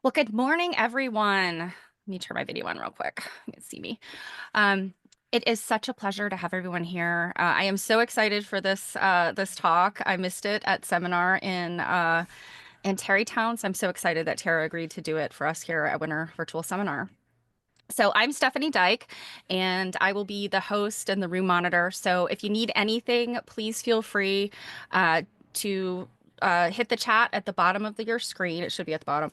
Well, good morning, everyone. Let me turn my video on real quick. You can see me. Um, it is such a pleasure to have everyone here. I am so excited for this talk. I missed it at seminar in Tarrytown, so I'm so excited that Tara agreed to do it for us here at Winter Virtual Seminar. So I'm Stephanie Dyke, and I will be the host and the room monitor. So if you need anything, please feel free to hit the chat at the bottom of your screen. It should be at the bottom,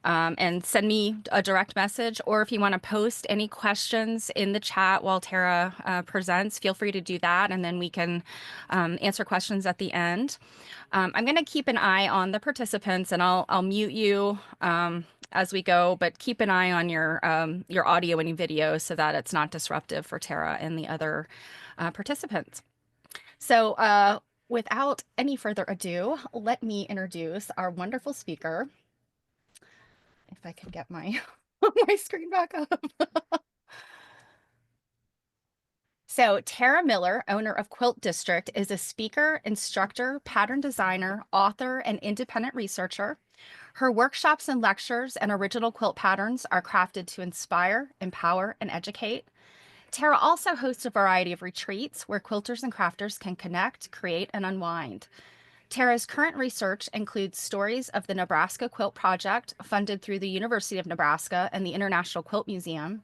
and send me a direct message. Or if you want to post any questions in the chat while Tara presents, feel free to do that, and then we can answer questions at the end. I'm going to keep an eye on the participants, and I'll mute you as we go, but keep an eye on your audio and video so that it's not disruptive for Tara and the other participants. So without any further ado, let me introduce our wonderful speaker. If I can get my my screen back up. So Tara Miller, owner of Quilt District, is a speaker, instructor, pattern designer, author, and independent researcher. Her workshops and lectures and original quilt patterns are crafted to inspire, empower, and educate. Tara also hosts a variety of retreats where quilters and crafters can connect, create, and unwind. Tara's current research includes stories of the Nebraska Quilt Project, funded through the University of Nebraska and the International Quilt Museum,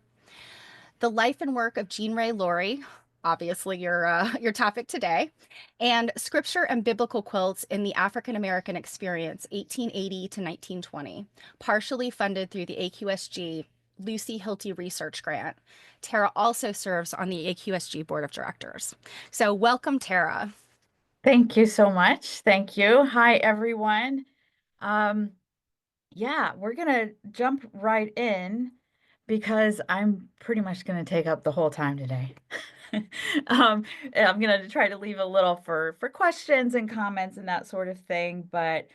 the life and work of Jean Ray Laury, obviously your topic today, and scripture and biblical quilts in the African American experience, 1880 to 1920, partially funded through the AQSG Lucy Hilty Research Grant. Tara also serves on the AQSG Board of Directors. So welcome, Tara. Thank you so much. Thank you. Hi, everyone. Um, yeah, we're gonna jump right in because I'm pretty much gonna take up the whole time today. And I'm gonna try to leave a little for questions and comments and that sort of thing, but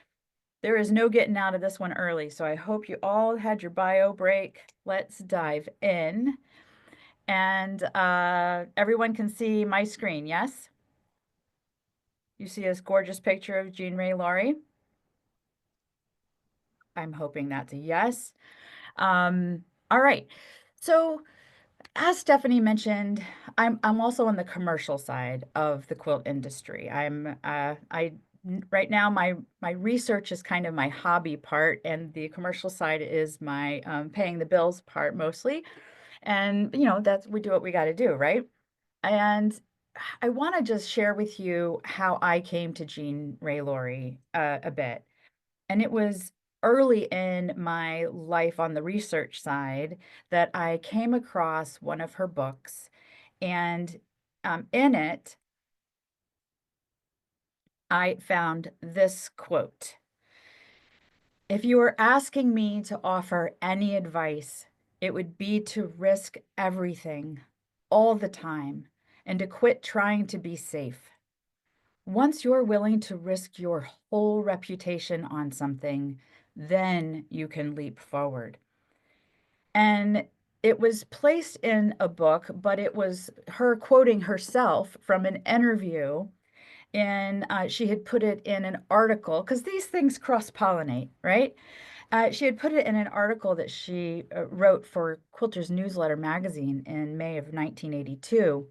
there is no getting out of this one early. So I hope you all had your bio break. Let's dive in. And everyone can see my screen, yes? You see this gorgeous picture of Jean Ray Laury? I'm hoping that's a yes. All right. So as Stephanie mentioned, I'm also on the commercial side of the quilt industry. Right now my research is kind of my hobby part, and the commercial side is my paying the bills part mostly. And that's we do what we got to do, right? And I want to just share with you how I came to Jean Ray Laury a bit. And it was early in my life on the research side that I came across one of her books. And in it, I found this quote. If you were asking me to offer any advice, it would be to risk everything all the time and to quit trying to be safe. Once you're willing to risk your whole reputation on something, then you can leap forward. And it was placed in a book, but it was her quoting herself from an interview. And she had put it in an article because these things cross pollinate, right? She had put it in an article that she wrote for Quilters Newsletter magazine in May of 1982.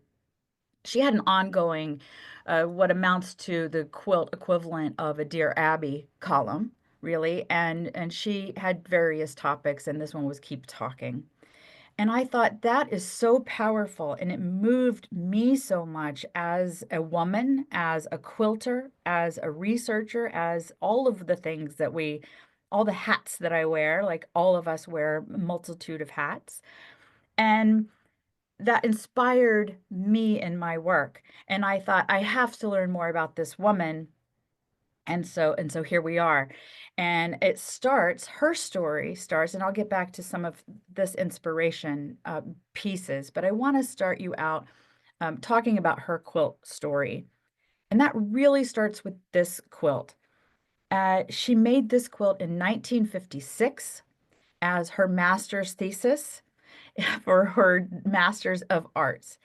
She had an ongoing, what amounts to the quilt equivalent of a Dear Abby column, really, and she had various topics, and this one was Keep Talking. And I thought that is so powerful, and it moved me so much as a woman, as a quilter, as a researcher, as all of the things that all the hats that I wear, like all of us wear a multitude of hats. And that inspired me in my work. And I thought, I have to learn more about this woman. And so here we are. And her story starts, and I'll get back to some of this inspiration pieces, but I want to start you out talking about her quilt story. And that really starts with this quilt. She made this quilt in 1956 as her master's thesis for her Master's of Arts.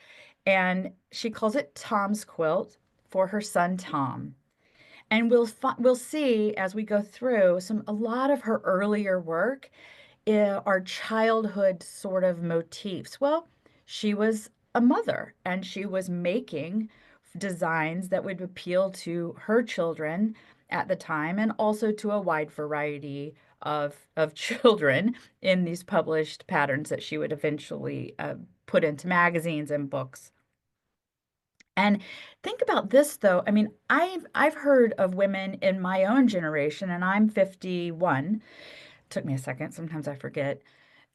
And she calls it Tom's Quilt for her son, Tom. And we'll see as we go through a lot of her earlier work are childhood sort of motifs. Well, she was a mother and she was making designs that would appeal to her children at the time and also to a wide variety of children in these published patterns that she would eventually put into magazines and books. And think about this though. I mean, I've heard of women in my own generation, and I'm 51. Took me a second. Sometimes I forget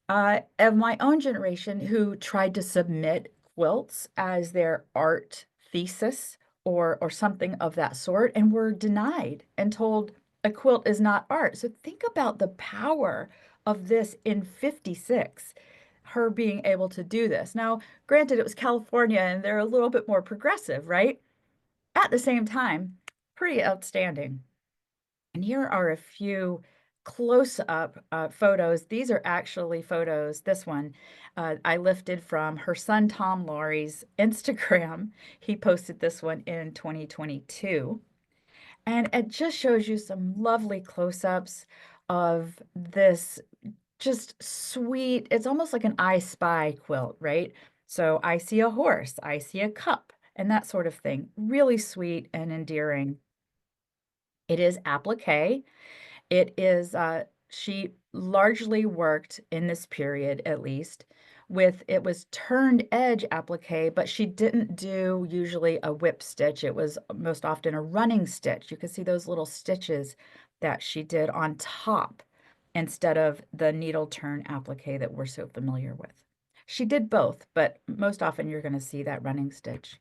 of my own generation who tried to submit quilts as their art thesis or something of that sort and were denied and told a quilt is not art. So think about the power of this in 56, her being able to do this. Now, granted, it was California and they're a little bit more progressive, right? At the same time, pretty outstanding. And here are a few close-up photos. These are actually photos. This one I lifted from her son Tom Laury's Instagram. He posted this one in 2022. And it just shows you some lovely close-ups of this just sweet, it's almost like an I Spy quilt, right? So I see a horse, I see a cup, and that sort of thing. Really sweet and endearing. It is applique. It is, she largely worked in this period, at least, with it was turned edge applique, but she didn't do usually a whip stitch. It was most often a running stitch. You can see those little stitches that she did on top instead of the needle turn applique that we're so familiar with. She did both, but most often you're going to see that running stitch.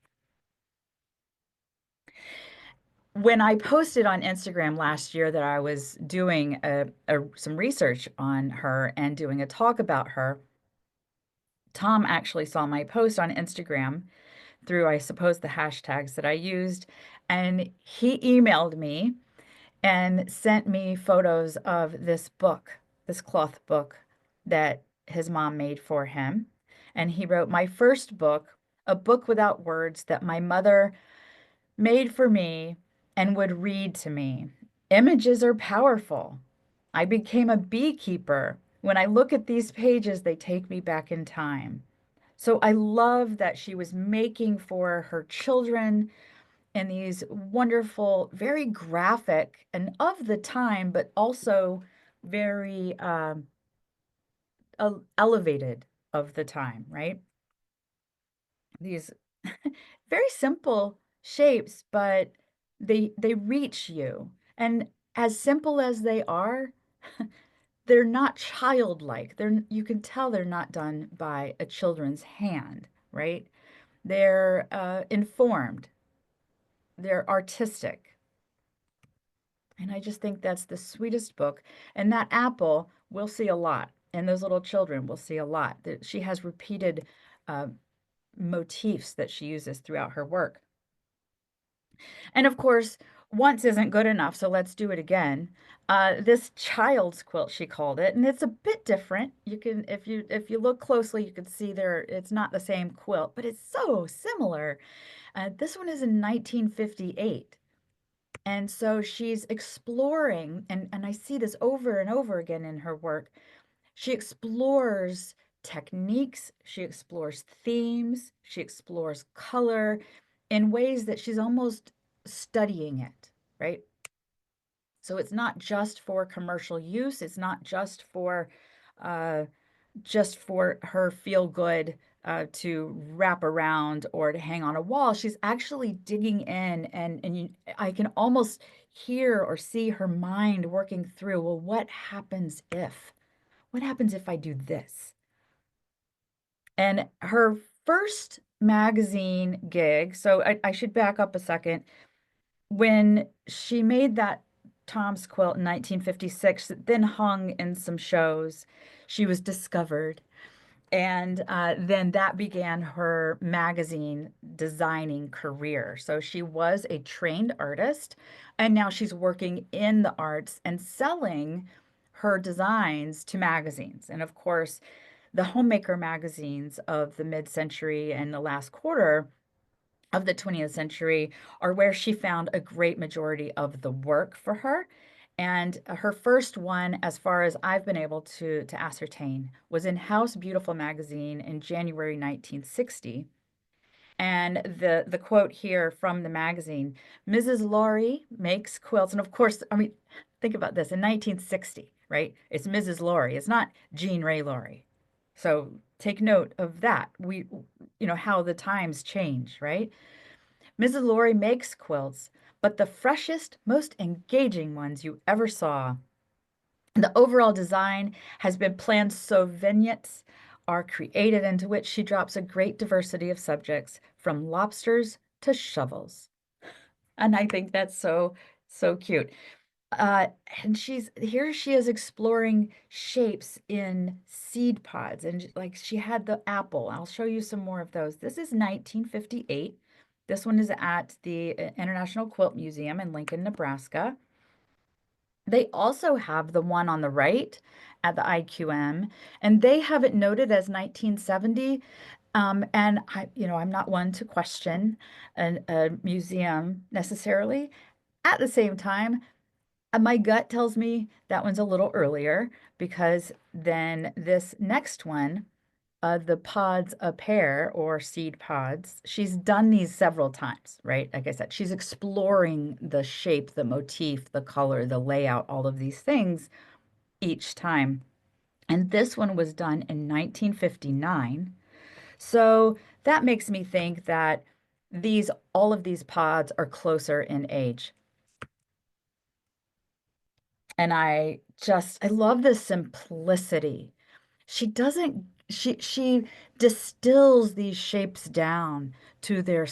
When I posted on Instagram last year that I was doing some research on her and doing a talk about her, Tom actually saw my post on Instagram through, I suppose, the hashtags that I used, and he emailed me and sent me photos of this book, this cloth book that his mom made for him. And he wrote, "My first book, a book without words that my mother made for me and would read to me. Images are powerful. I became a beekeeper. When I look at these pages, they take me back in time." So I love that she was making for her children and these wonderful, very graphic and of the time, but also very elevated of the time, right? These very simple shapes, but they reach you. And as simple as they are, they're not childlike. You can tell they're not done by a children's hand, right? They're informed, they're artistic. And I just think that's the sweetest book. And that apple, we'll see a lot. And those little children will see a lot. She has repeated uh, motifs that she uses throughout her work. And of course, once isn't good enough, so let's do it again. This child's quilt, she called it, and it's a bit different. You can, if you look closely, you can see there it's not the same quilt, but it's so similar. This one is in 1958. And so she's exploring, and I see this over and over again in her work. She explores techniques, she explores themes, she explores color in ways that she's almost studying it, right? So it's not just for commercial use, it's not uh, just for her feel good to wrap around or to hang on a wall. She's actually digging in, and I can almost hear or see her mind working through, well, what happens if? What happens if I do this? And her first magazine gig, so I should back up a second. When she made that Tom's quilt in 1956, it then hung in some shows, she was discovered. And then that began her magazine designing career. So she was a trained artist, and now she's working in the arts and selling her designs to magazines. And of course, the homemaker magazines of the mid-century and the last quarter of the 20th century are where she found a great majority of the work for her. And her first one, as far as I've been able to ascertain, was in House Beautiful magazine in January 1960. And the quote here from the magazine, Mrs. Laury makes quilts. And of course, I mean, think about this in 1960, right? It's Mrs. Laury. It's not Jean Ray Laury. So take note of that. How the times change, right? Mrs. Laury makes quilts, but the freshest, most engaging ones you ever saw. The overall design has been planned so vignettes are created into which she drops a great diversity of subjects, from lobsters to shovels. And I think that's so, so cute. Uh, and she is exploring shapes in seed pods. And like she had the apple. I'll show you some more of those. This is 1958. This one is at the International Quilt Museum in Lincoln, Nebraska. They also have the one on the right at the IQM, and they have it noted as 1970. And I'm not one to question a museum necessarily. At the same time, my gut tells me that one's a little earlier because then this next one, the pods a pair or seed pods, she's done these several times, right? Like I said, she's exploring the shape, the motif, the color, the layout, all of these things each time. And this one was done in 1959. So that makes me think that all of these pods are closer in age. And I love the simplicity. She distills these shapes down to their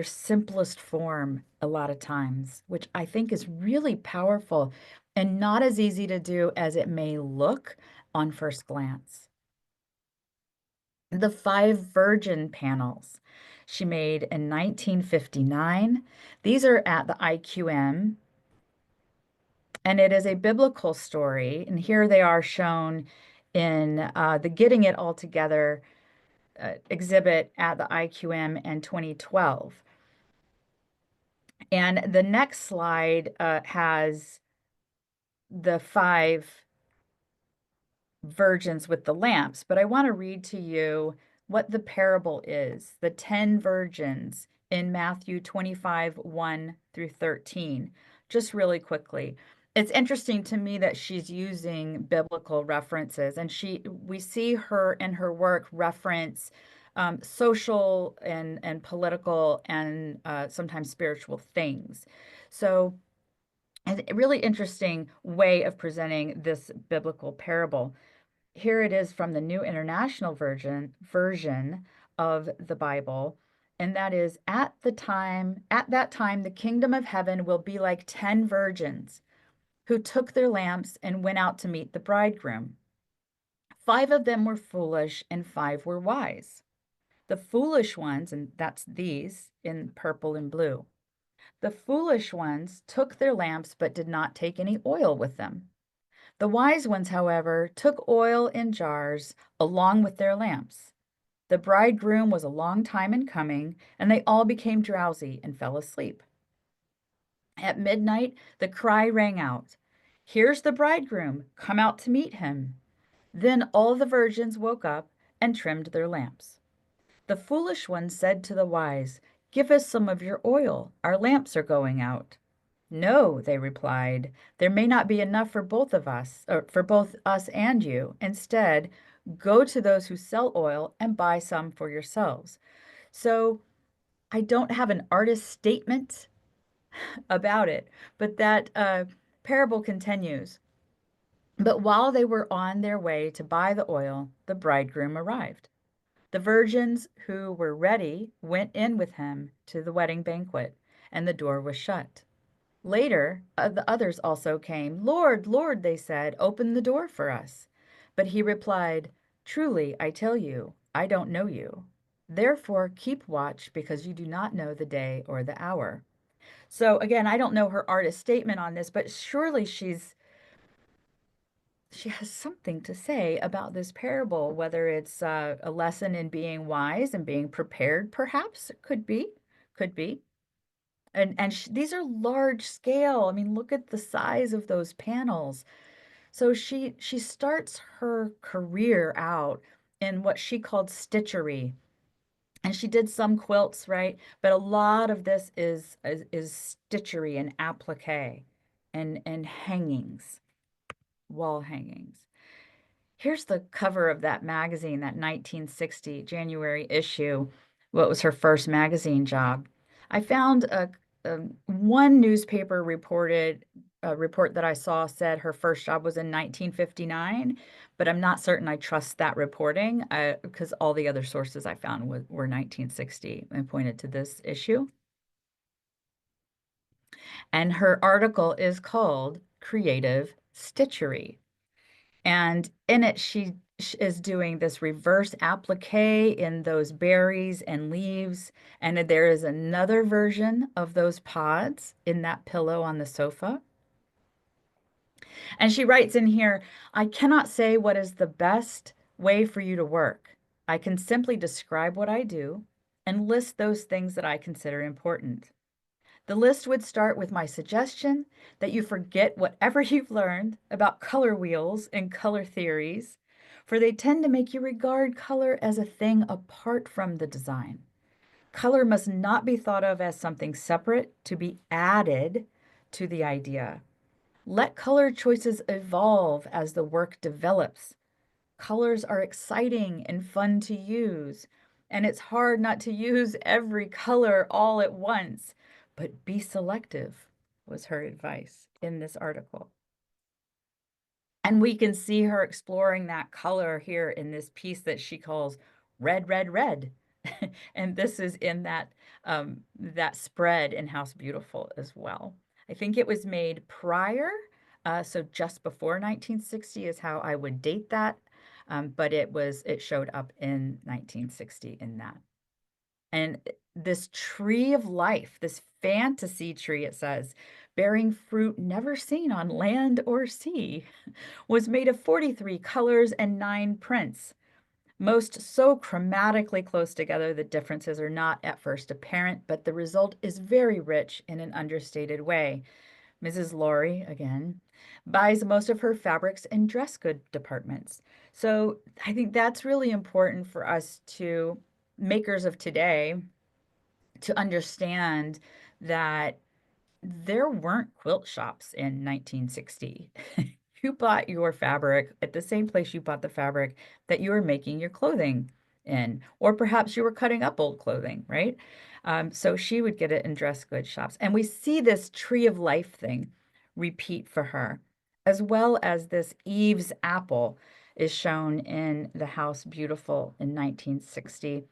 simplest form a lot of times, which I think is really powerful and not as easy to do as it may look on first glance. The five virgin panels she made in 1959. These are at the IQM, and it is a biblical story. And here they are shown in the Getting It All Together exhibit at the IQM in 2012. And the next slide has the five virgins with the lamps, but I want to read to you what the parable is, the 10 virgins in Matthew 25, 1 through 13, just really quickly. It's interesting to me that she's using biblical references, and we see her in her work reference social and political and sometimes spiritual things. So, a really interesting way of presenting this biblical parable. Here it is from the New International version of the Bible, and that is at that time the kingdom of heaven will be like 10 virgins who took their lamps and went out to meet the bridegroom. 5 of them were foolish and 5 were wise. The foolish ones, and that's these in purple and blue. The foolish ones took their lamps but did not take any oil with them. The wise ones, however, took oil in jars along with their lamps. The bridegroom was a long time in coming, and they all became drowsy and fell asleep. At midnight, the cry rang out, "Here's the bridegroom, come out to meet him." Then all the virgins woke up and trimmed their lamps. The foolish ones said to the wise, "Give us some of your oil, our lamps are going out." "No," they replied, "there may not be enough for both of us, or for both us and you. Instead, go to those who sell oil and buy some for yourselves." So I don't have an artist statement about it, but that parable continues. But while they were on their way to buy the oil, the bridegroom arrived. The virgins who were ready went in with him to the wedding banquet, and the door was shut. Later, the others also came. "Lord, Lord," they said, "open the door for us." But he replied, "Truly, I tell you, I don't know you. Therefore, keep watch because you do not know the day or the hour." So again, I don't know her artist statement on this, but surely she has something to say about this parable, whether it's a lesson in being wise and being prepared, perhaps it could be. could be. And these are large scale. I mean, look at the size of those panels. So she starts her career out in what she called stitchery. And she did some quilts, right? But a lot of this is stitchery and applique and hangings, wall hangings. Here's the cover of that magazine, that 1960 January issue. What was her first magazine job? I found one newspaper reported a report that I saw said her first job was in 1959, but I'm not certain I trust that reporting because all the other sources I found were 1960 and pointed to this issue. And her article is called Creative Stitchery. And in it, she is doing this reverse applique in those berries and leaves. And there is another version of those pods in that pillow on the sofa. And she writes in here, I cannot say what is the best way for you to work. I can simply describe what I do and list those things that I consider important. The list would start with my suggestion that you forget whatever you've learned about color wheels and color theories, for they tend to make you regard color as a thing apart from the design. Color must not be thought of as something separate to be added to the idea. Let color choices evolve as the work develops. Colors are exciting and fun to use, and it's hard not to use every color all at once. But be selective, was her advice in this article. And we can see her exploring that color here in this piece that she calls Red, Red, Red. And this is in that spread in House Beautiful as well. I think it was made prior, so just before 1960 is how I would date that. But it showed up in 1960 in that. And this tree of life, this fantasy tree, it says, bearing fruit never seen on land or sea, was made of 43 colors and 9 prints, most so chromatically close together the differences are not at first apparent, but the result is very rich in an understated way. Mrs. Laury, again, buys most of her fabrics in dress good departments. So I think that's really important for us to, makers of today, to understand that there weren't quilt shops in 1960. You bought your fabric at the same place you bought the fabric that you were making your clothing in, or perhaps you were cutting up old clothing, right? So she would get it in dress good shops. And we see this tree of life thing repeat for her, as well as this Eve's apple is shown in the House Beautiful in 1960.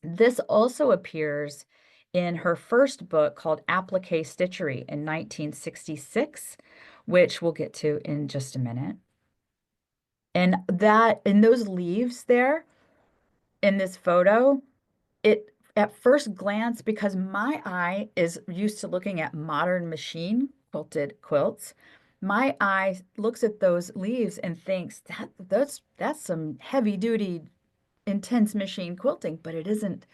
This also appears in her first book called Applique Stitchery in 1966, which we'll get to in just a minute. And that in those leaves there in this photo, it at first glance, because my eye is used to looking at modern machine quilted quilts, my eye looks at those leaves and thinks that's some heavy duty intense machine quilting, but it isn't.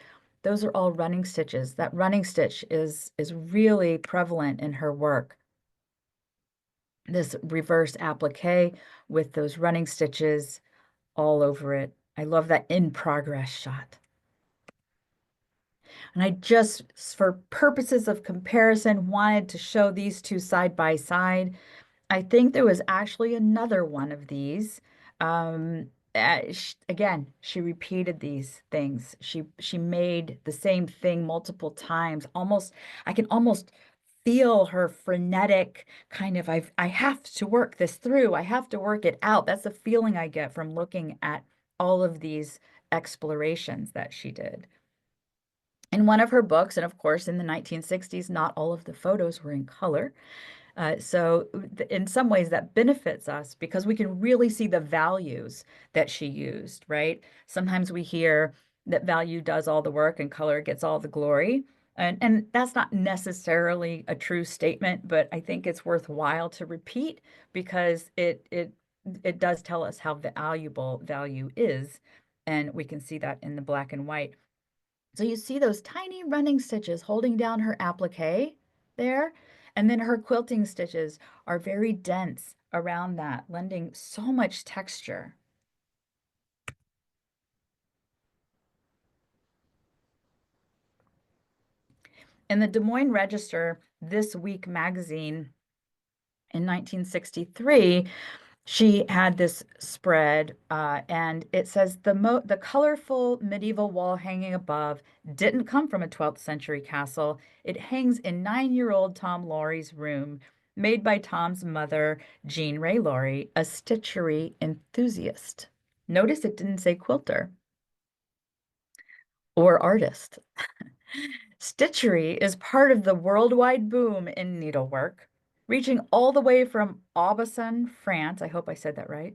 Those are all running stitches. That running stitch is really prevalent in her work. This reverse applique with those running stitches all over it. I love that in progress shot. And I just, for purposes of comparison, wanted to show these two side by side. I think there was actually another one of these. Again, she repeated these things. She made the same thing multiple times. Almost, I can almost feel her frenetic kind of, I have to work this through. I have to work it out. That's the feeling I get from looking at all of these explorations that she did. In one of her books, and of course in the 1960s, not all of the photos were in color. So in some ways that benefits us because we can really see the values that she used, right? Sometimes we hear that value does all the work and color gets all the glory. And that's not necessarily a true statement, but I think it's worthwhile to repeat because it does tell us how valuable value is. And we can see that in the black and white. So you see those tiny running stitches holding down her applique there, and then her quilting stitches are very dense around that, lending so much texture. In the Des Moines Register This Week magazine in 1963, she had this spread, and it says the colorful medieval wall hanging above didn't come from a 12th century castle. It hangs in 9-year-old Tom Laury's room, made by Tom's mother, Jean Ray Laury, a stitchery enthusiast. Notice it didn't say quilter or artist. Stitchery is part of the worldwide boom in needlework, reaching all the way from Aubusson, France, I hope I said that right,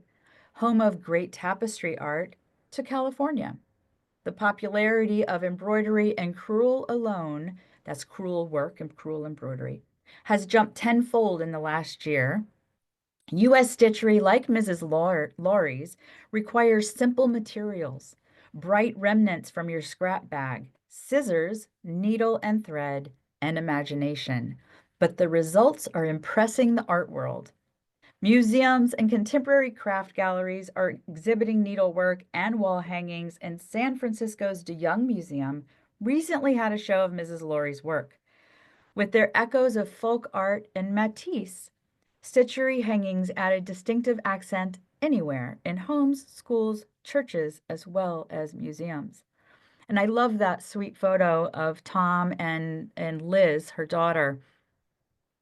home of great tapestry art, to California. The popularity of embroidery and crewel alone, that's crewel work and crewel embroidery, has jumped tenfold in the last year. U.S. stitchery, like Mrs. Laurie's, requires simple materials, bright remnants from your scrap bag, scissors, needle and thread, and imagination. But the results are impressing the art world. Museums and contemporary craft galleries are exhibiting needlework and wall hangings, and San Francisco's De Young Museum recently had a show of Mrs. Laurie's work. With their echoes of folk art and Matisse, stitchery hangings add a distinctive accent anywhere in homes, schools, churches, as well as museums. And I love that sweet photo of Tom and Liz, her daughter,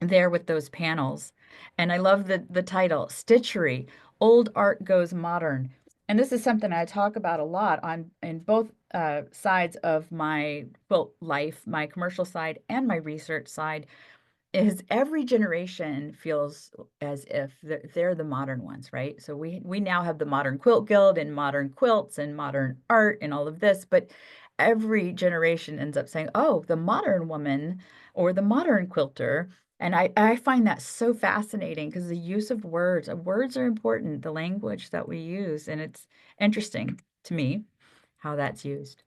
there with those panels. And I love the title, Stitchery, Old Art Goes Modern. And this is something I talk about a lot on in both sides of my quilt life, my commercial side and my research side, is every generation feels as if they're the modern ones, right? So we now have the Modern Quilt Guild and modern quilts and modern art and all of this, but every generation ends up saying, "Oh, the modern woman or the modern quilter." And I find that so fascinating because the use of words are important, the language that we use, and it's interesting to me how that's used.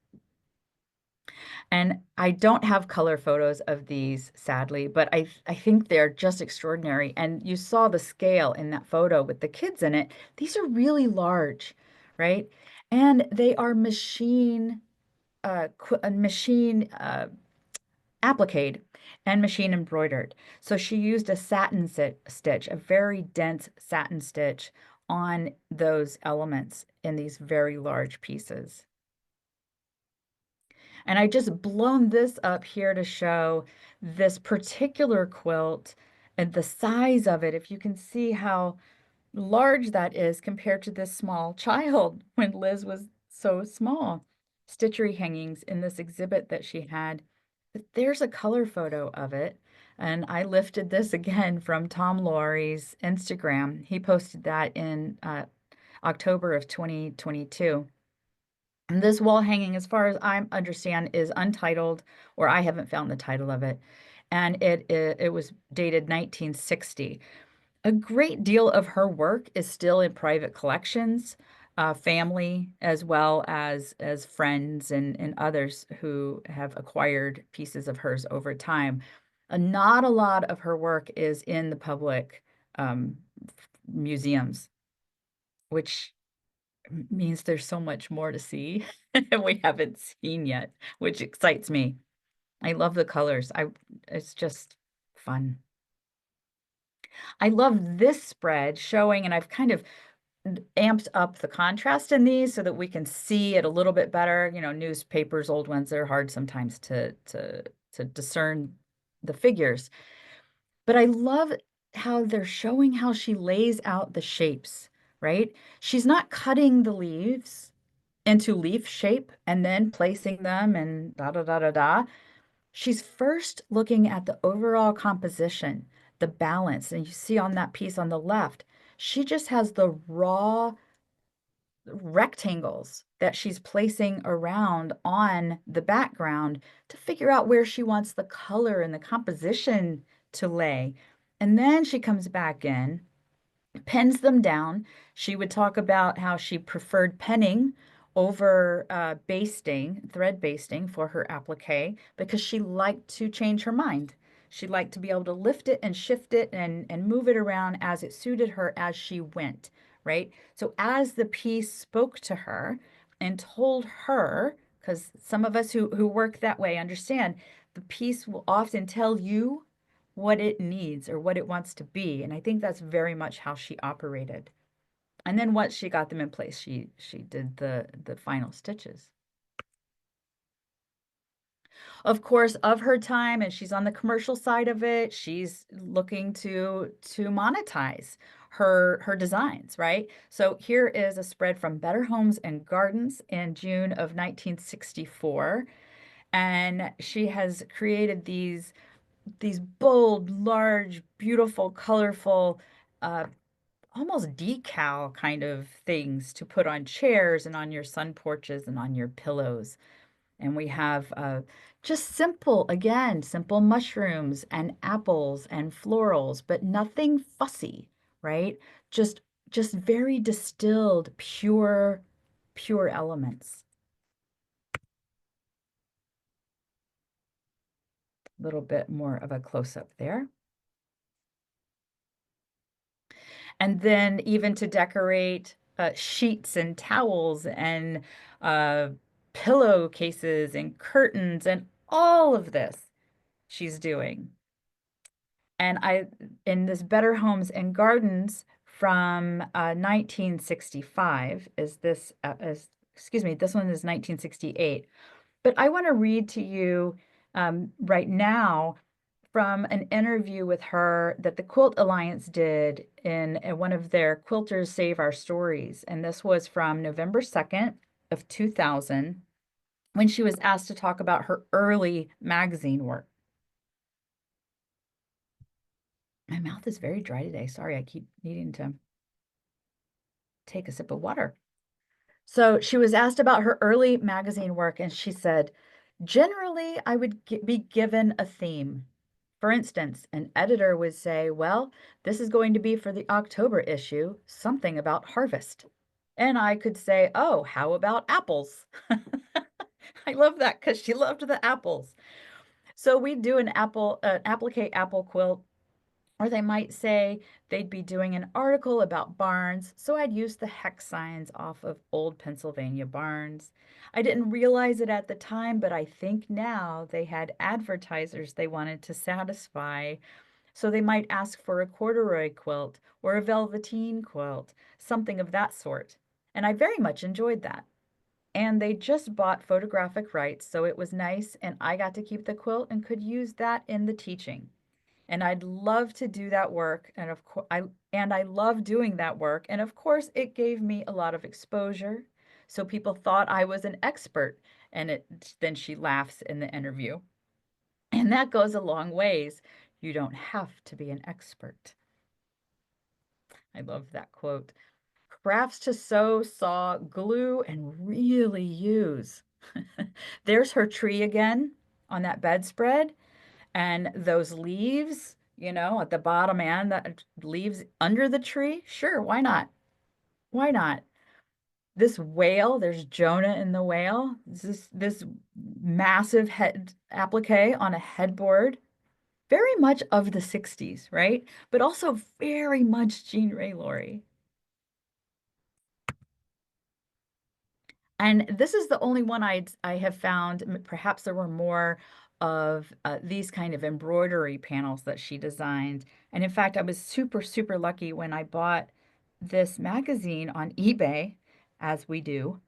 And I don't have color photos of these, sadly, but I think they're just extraordinary. And you saw the scale in that photo with the kids in it. These are really large, right? And they are machine appliqued and machine embroidered. So she used a satin stitch, a very dense satin stitch on those elements in these very large pieces. And I just blown this up here to show this particular quilt and the size of it. If you can see how large that is compared to this small child when Liz was so small. Stitchery hangings in this exhibit that she had. But there's a color photo of it. And I lifted this again from Tom Laury's Instagram. He posted that in October of 2022. And this wall hanging, as far as I understand, is untitled, or I haven't found the title of it. And it was dated 1960. A great deal of her work is still in private collections, family, as well as friends and others who have acquired pieces of hers over time. Not a lot of her work is in the public um, museums, which means there's so much more to see and we haven't seen yet, which excites me. I love the colors. It's just fun. I love this spread showing, and I've kind of amped up the contrast in these so that we can see it a little bit better. You know, newspapers, old ones, they're hard sometimes to discern the figures. But I love how they're showing how she lays out the shapes, right? She's not cutting the leaves into leaf shape and then placing them and da da da da da. She's first looking at the overall composition, the balance. And you see on that piece on the left, she just has the raw rectangles that she's placing around on the background to figure out where she wants the color and the composition to lay. And then she comes back in, pins them down. She would talk about how she preferred penning over basting, thread basting for her applique because she liked to change her mind. She liked to be able to lift it and shift it and move it around as it suited her as she went, right? So as the piece spoke to her and told her, because some of us who work that way understand the piece will often tell you what it needs or what it wants to be. And I think that's very much how she operated. And then once she got them in place, she did the final stitches. Of course, of her time, and she's on the commercial side of it, she's looking to monetize her designs, right? So here is a spread from Better Homes and Gardens in June of 1964, and she has created these bold, large, beautiful, colorful almost decal kind of things to put on chairs and on your sun porches and on your pillows. And we have just simple, again, simple mushrooms and apples and florals, but nothing fussy, right? Just just very distilled, pure elements. A little bit more of a close-up there. And then even to decorate sheets and towels and uh, pillowcases and curtains and all of this she's doing. And in this Better Homes and Gardens from 1965 is excuse me, this one is 1968. But I want to read to you right now from an interview with her that the Quilt Alliance did in one of their Quilters Save Our Stories. And this was from November 2nd of 2000 when she was asked to talk about her early magazine work. My mouth is very dry today. Sorry, I keep needing to take a sip of water. So she was asked about her early magazine work, and she said, generally, I would be given a theme. For instance, an editor would say, well, this is going to be for the October issue, something about harvest. And I could say, oh, how about apples? I love that because she loved the apples. So we'd do an applique apple quilt. Or they might say they'd be doing an article about barns, so I'd use the hex signs off of old Pennsylvania barns. I didn't realize it at the time, but I think now they had advertisers they wanted to satisfy. So they might ask for a corduroy quilt or a velveteen quilt, something of that sort. And I very much enjoyed that. And they just bought photographic rights, so it was nice, and I got to keep the quilt and could use that in the teaching. And I'd love to do that work. And of course, I love doing that work. And of course, it gave me a lot of exposure. So people thought I was an expert. And then she laughs in the interview. And that goes a long ways. You don't have to be an expert. I love that quote. Crafts to sew, saw, glue, and really use. There's her tree again on that bedspread. And those leaves, at the bottom and the leaves under the tree, sure, why not? Why not? This whale, there's Jonah in the whale. This massive head applique on a headboard, very much of the 60s, right? But also very much Jean Ray Laury. And this is the only one I have found. Perhaps there were more of these kind of embroidery panels that she designed. And in fact, I was super, super lucky when I bought this magazine on eBay, as we do.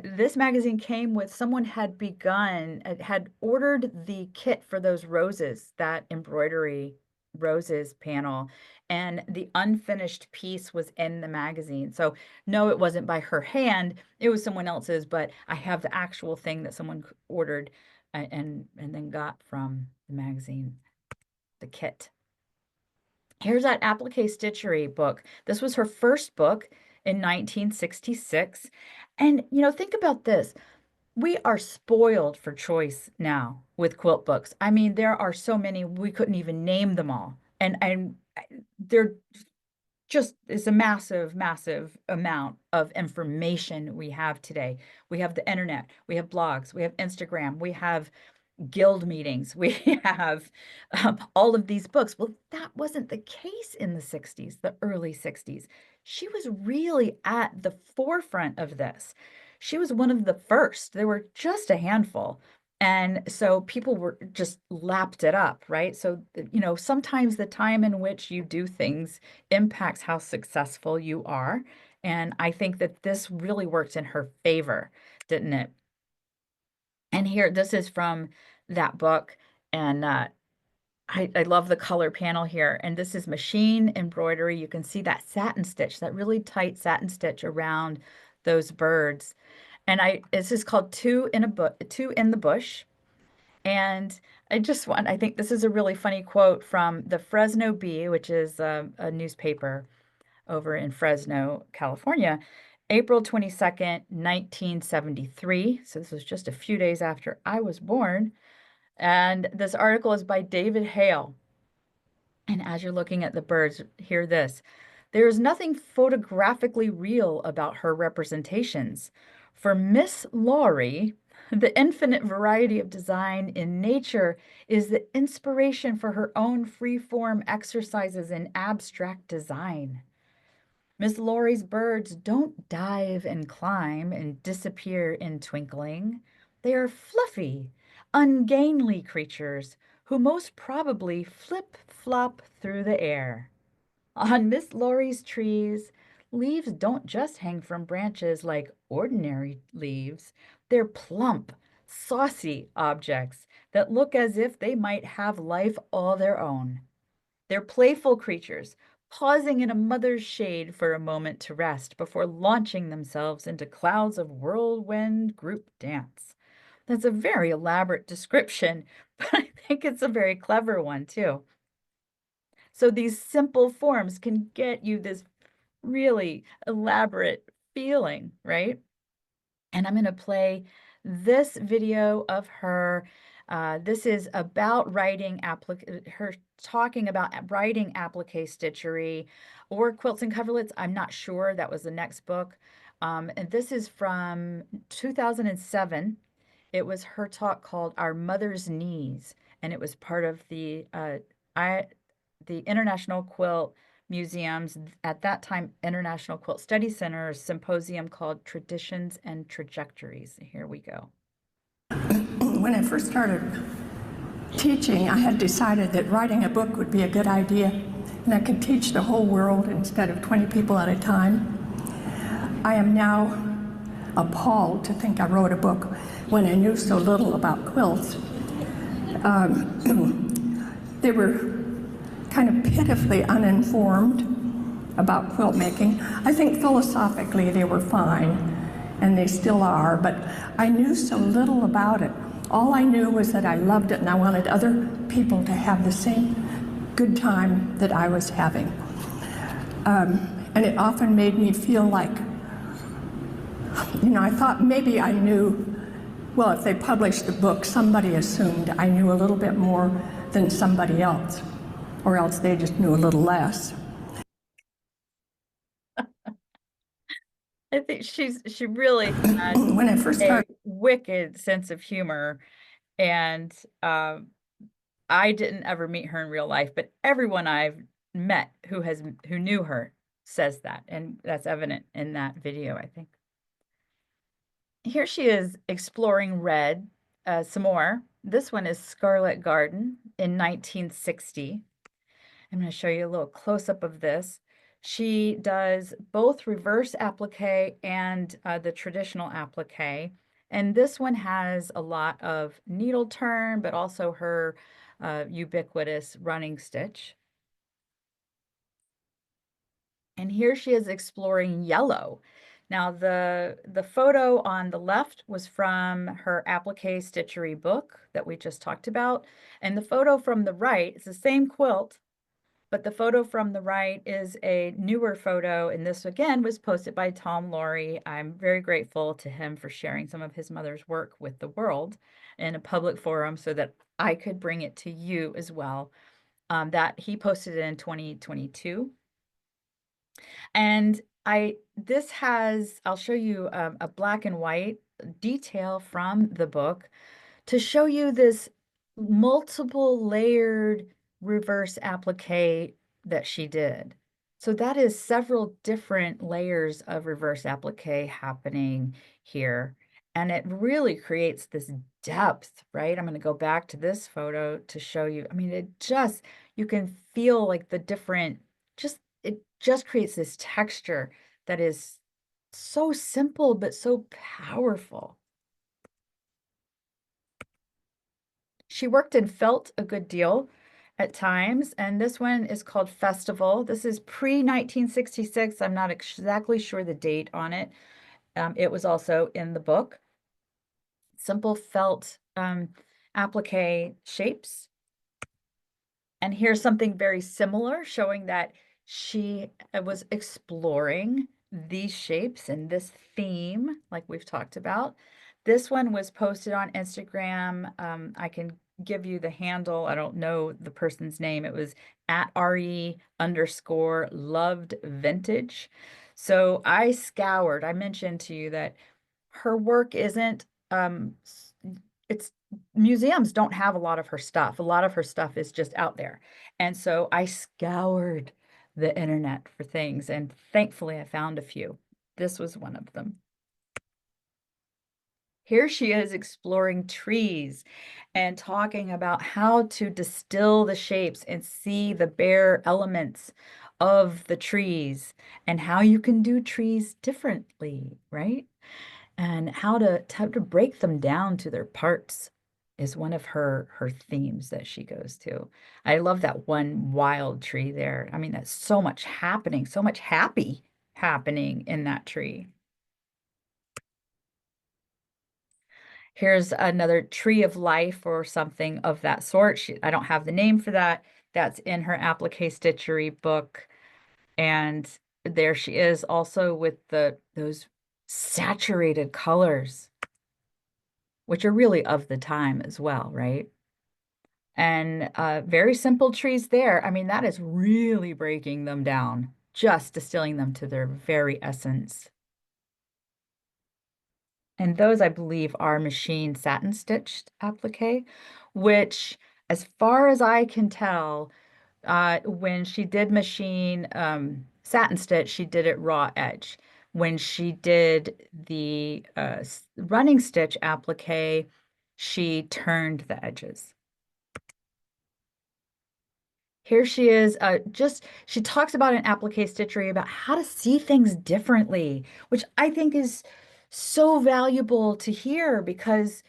This magazine came with someone had ordered the kit for those roses, that embroidery roses panel, and the unfinished piece was in the magazine. So no, it wasn't by her hand. It was someone else's, but I have the actual thing that someone ordered and then got from the magazine, the kit. Here's that applique stitchery book. This was her first book in 1966. And think about this. We are spoiled for choice now with quilt books. I mean, there are so many we couldn't even name them all. And they're just it's a massive, massive amount of information we have today. We have the internet, we have blogs, we have Instagram, we have guild meetings, we have all of these books. Well, that wasn't the case in the 60s, the early 60s. She was really at the forefront of this. She was one of the first. There were just a handful. And so people were just lapped it up, right? So, sometimes the time in which you do things impacts how successful you are. And I think that this really worked in her favor, didn't it? And here, this is from that book. And I love the color panel here. And this is machine embroidery. You can see that satin stitch, that really tight satin stitch around those birds. And this is called Two in the Bush. And I think this is a really funny quote from the Fresno Bee, which is a newspaper over in Fresno, California, April 22nd, 1973. So this was just a few days after I was born. And this article is by David Hale. And as you're looking at the birds, hear this. There is nothing photographically real about her representations. For Miss Laury, the infinite variety of design in nature is the inspiration for her own free-form exercises in abstract design. Miss Laurie's birds don't dive and climb and disappear in twinkling. They are fluffy, ungainly creatures who most probably flip-flop through the air. On Miss Laurie's trees, leaves don't just hang from branches like ordinary leaves. They're plump, saucy objects that look as if they might have life all their own. They're playful creatures, pausing in a mother's shade for a moment to rest before launching themselves into clouds of whirlwind group dance. That's a very elaborate description, but I think it's a very clever one too. So these simple forms can get you this really elaborate feeling, right? And I'm going to play this video of her. This is about her talking about writing applique stitchery or quilts and coverlets. I'm not sure. That was the next book. And this is from 2007. It was her talk called Our Mother's Knees, and it was part of the International Quilt Museum's, at that time, International Quilt Study Center's symposium called Traditions and Trajectories. Here we go. When I first started teaching, I had decided that writing a book would be a good idea, and I could teach the whole world instead of 20 people at a time. I am now appalled to think I wrote a book when I knew so little about quilts. They were kind of pitifully uninformed about quilt making. I think philosophically they were fine, and they still are, but I knew so little about it. All I knew was that I loved it and I wanted other people to have the same good time that I was having. And it often made me feel like, I thought maybe I knew, well, if they published the book, somebody assumed I knew a little bit more than somebody else, or else they just knew a little less. I think she really had when I first started, a wicked sense of humor, and I didn't ever meet her in real life, but everyone I've met who knew her says that, and that's evident in that video, I think. Here she is exploring red some more. This one is Scarlet Garden in 1960. I'm going to show you a little close-up of this. She does both reverse applique and the traditional applique. And this one has a lot of needle turn, but also her ubiquitous running stitch. And here she is exploring yellow. Now, the photo on the left was from her applique stitchery book that we just talked about. And the photo from the right, it's the same quilt, but the photo from the right is a newer photo, and this again was posted by Tom Laury. I'm very grateful to him for sharing some of his mother's work with the world in a public forum so that I could bring it to you as well. That he posted it in 2022. And this has, I'll show you a black and white detail from the book to show you this multiple layered reverse applique that she did. So that is several different layers of reverse applique happening here. And it really creates this depth, right? I'm going to go back to this photo to show you. I mean, you can feel like the different, it just creates this texture that is so simple, but so powerful. She worked in felt a good deal at times, and this one is called Festival. This is pre-1966. I'm not exactly sure the date on it. It was also in the book. Simple felt applique shapes. And here's something very similar, showing that she was exploring these shapes and this theme, like we've talked about. This one was posted on Instagram. I can give you the handle. I don't know the person's name. It was at @RE_loved vintage. So I scoured. I mentioned to you that her work isn't, it's museums don't have a lot of her stuff. A lot of her stuff is just out there. And so I scoured the internet for things, and thankfully I found a few. This was one of them. Here she is exploring trees and talking about how to distill the shapes and see the bare elements of the trees and how you can do trees differently, right? And how to break them down to their parts is one of her themes that she goes to. I love that one wild tree there. I mean, that's so much happening, so much happy happening in that tree. Here's another tree of life or something of that sort. I don't have the name for that. That's in her applique stitchery book. And there she is also with those saturated colors, which are really of the time as well, right? And very simple trees there. I mean, that is really breaking them down, just distilling them to their very essence. And those, I believe, are machine satin stitched applique, which, as far as I can tell, when she did machine satin stitch, she did it raw edge. When she did the running stitch applique, she turned the edges. Here she is, she talks about an applique stitchery about how to see things differently, which I think is so valuable to hear because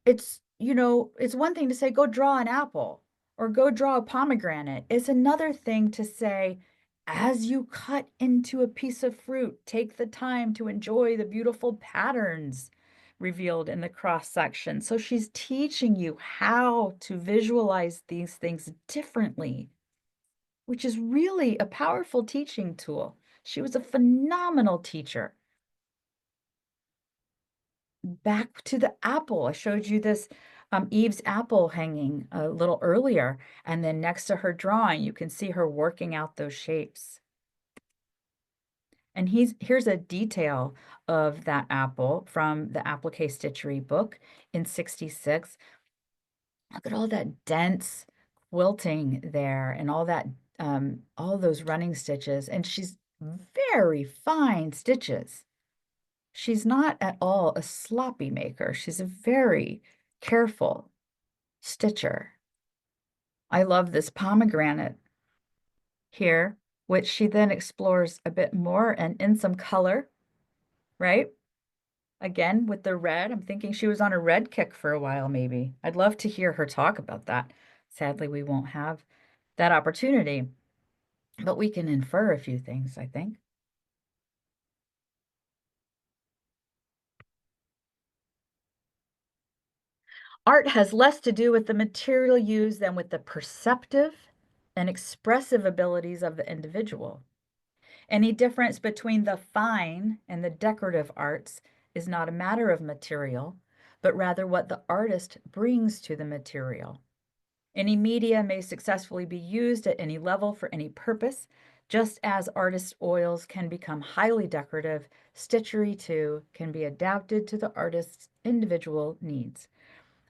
it's one thing to say, go draw an apple or go draw a pomegranate. It's another thing to say, as you cut into a piece of fruit, take the time to enjoy the beautiful patterns revealed in the cross section. So she's teaching you how to visualize these things differently, which is really a powerful teaching tool. She was a phenomenal teacher. Back to the apple. I showed you this Eve's apple hanging a little earlier, and then next to her drawing, you can see her working out those shapes. And here's a detail of that apple from the applique stitchery book in 66. Look at all that dense quilting there and all those running stitches. And she's very fine stitches. She's not at all a sloppy maker. She's a very careful stitcher. I love this pomegranate here, which she then explores a bit more and in some color, right? Again, with the red, I'm thinking she was on a red kick for a while, maybe. I'd love to hear her talk about that. Sadly, we won't have that opportunity, but we can infer a few things, I think. Art has less to do with the material used than with the perceptive and expressive abilities of the individual. Any difference between the fine and the decorative arts is not a matter of material, but rather what the artist brings to the material. Any media may successfully be used at any level for any purpose. Just as artist oils can become highly decorative, stitchery too can be adapted to the artist's individual needs.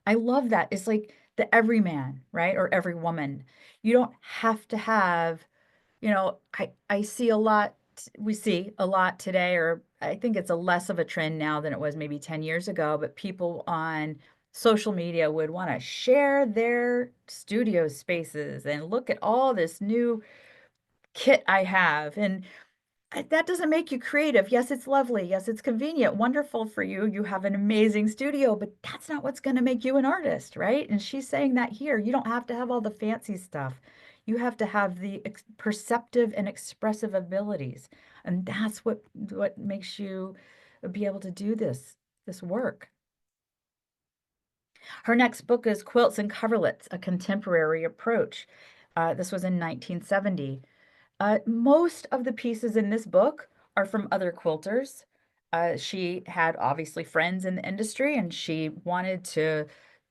I love that. It's like the everyman, right? Or every woman. You don't have to have, I see a lot, we see a lot today, or I think it's a less of a trend now than it was maybe 10 years ago, but people on social media would want to share their studio spaces and look at all this new kit I have. And that doesn't make you creative. Yes, it's lovely. Yes, it's convenient. Wonderful for you. You have an amazing studio, but that's not what's going to make you an artist, right? And she's saying that here. You don't have to have all the fancy stuff. You have to have the perceptive and expressive abilities. And that's what makes you be able to do this work. Her next book is Quilts and Coverlets, A Contemporary Approach. This was in 1970. Most of the pieces in this book are from other quilters. She had obviously friends in the industry, and she wanted to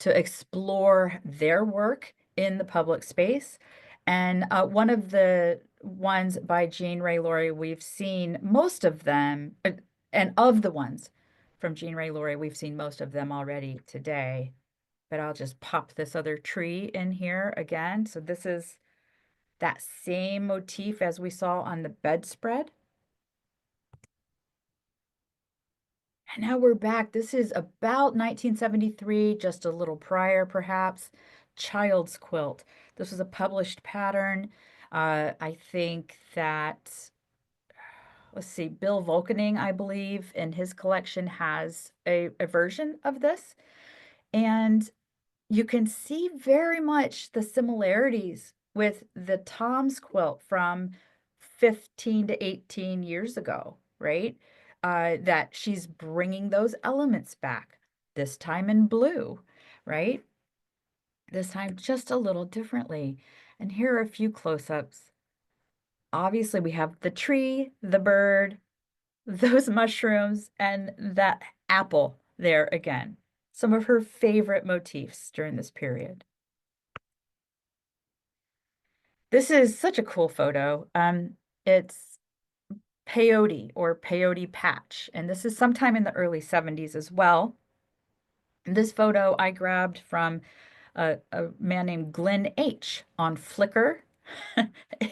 explore their work in the public space. And one of the ones by Jean Ray Laury, we've seen most of them, and of the ones from Jean Ray Laury, we've seen most of them already today. But I'll just pop this other tree in here again. So this is that same motif as we saw on the bedspread. And now we're back. This is about 1973, just a little prior perhaps. Child's quilt. This was a published pattern. I think that, let's see, Bill Volkening, I believe, in his collection has a version of this. And you can see very much the similarities with the Tom's quilt from 15 to 18 years ago, right? That she's bringing those elements back, this time in blue, right? This time just a little differently. And here are a few close-ups. Obviously, we have the tree, the bird, those mushrooms, and that apple there again. Some of her favorite motifs during this period. This is such a cool photo. It's peyote or peyote patch, and this is sometime in the early 70s as well. And this photo I grabbed from a man named Glenn H. on Flickr,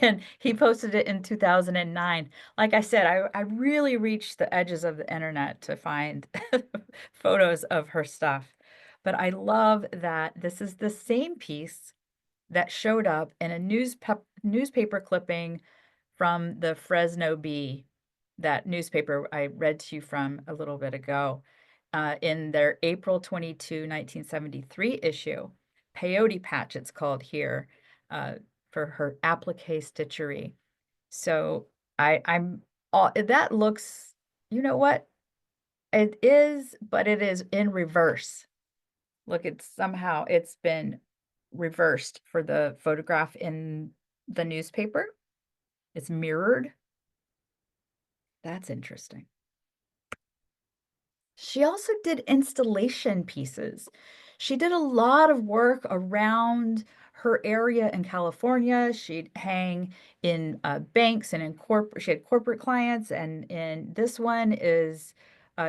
and he posted it in 2009. Like I said, I really reached the edges of the internet to find photos of her stuff. But I love that this is the same piece that showed up in a newspaper clipping from the Fresno Bee, that newspaper I read to you from a little bit ago, in their April 22, 1973 issue. Peyote Patch, it's called here, for her applique stitchery. So I'm all that looks, you know what? It is, but it is in reverse. Look, it's been reversed for the photograph in the newspaper. It's mirrored. That's interesting. She also did installation pieces. She did a lot of work around her area in California. She'd hang in banks and in corporate. She had corporate clients, and this one is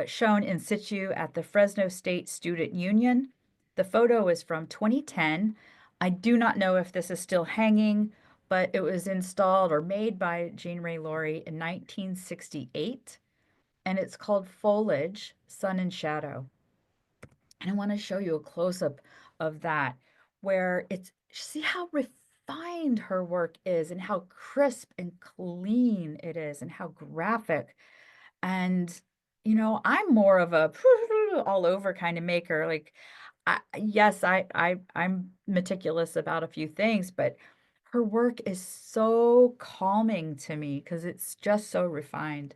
shown in situ at the Fresno State Student Union. The photo is from 2010. I do not know if this is still hanging, but it was installed or made by Jean Ray Laury in 1968. And it's called Foliage, Sun and Shadow. And I want to show you a close-up of that, where see how refined her work is and how crisp and clean it is and how graphic. And, I'm more of a all over kind of maker. Like, yes, I'm meticulous about a few things, but her work is so calming to me because it's just so refined.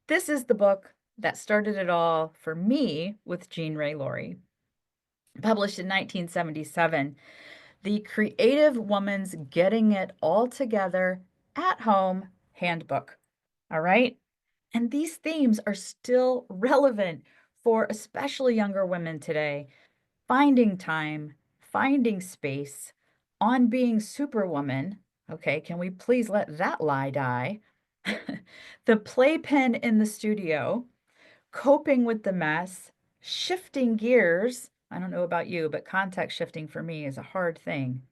This is the book that started it all for me with Jean Ray Laury. Published in 1977, The Creative Woman's Getting It All Together at Home Handbook. All right? And these themes are still relevant for especially younger women today. Finding time, finding space, on being Superwoman. Okay, can we please let that lie die? The playpen in the studio, coping with the mess, shifting gears. I don't know about you, but context shifting for me is a hard thing.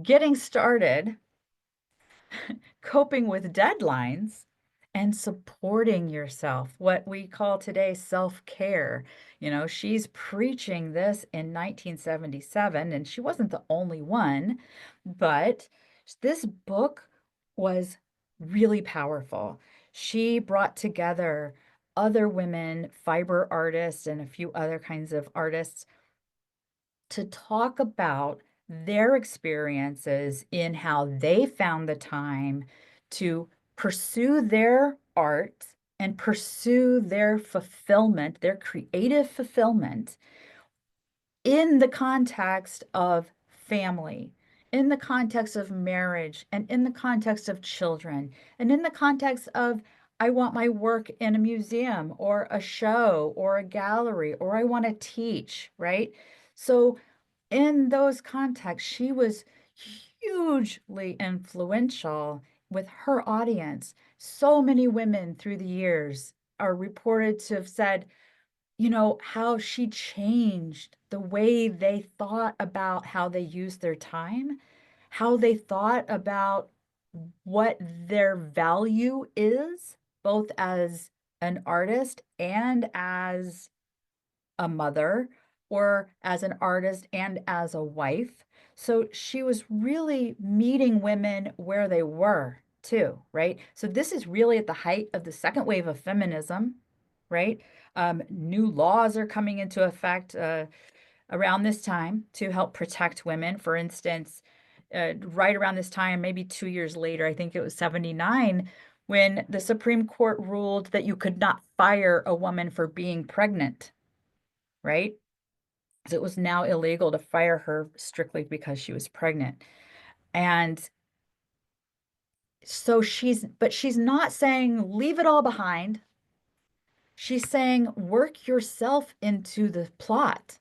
Getting started, coping with deadlines, and supporting yourself, what we call today self-care. You know, she's preaching this in 1977, and she wasn't the only one, but this book was really powerful. She brought together other women, fiber artists, and a few other kinds of artists to talk about their experiences in how they found the time to pursue their art and pursue their fulfillment, their creative fulfillment in the context of family, in the context of marriage, and in the context of children, and in the context of I want my work in a museum or a show or a gallery, or I want to teach, right? So in those contexts, she was hugely influential with her audience. So many women through the years are reported to have said, you know, how she changed the way they thought about how they used their time, how they thought about what their value is, both as an artist and as a mother, or as an artist and as a wife. So she was really meeting women where they were too, right? So this is really at the height of the second wave of feminism, right? New laws are coming into effect around this time to help protect women. For instance, right around this time, maybe 2 years later, I think it was 79, when the Supreme Court ruled that you could not fire a woman for being pregnant, right? So it was now illegal to fire her strictly because she was pregnant. And so she's not saying leave it all behind. She's saying work yourself into the plot.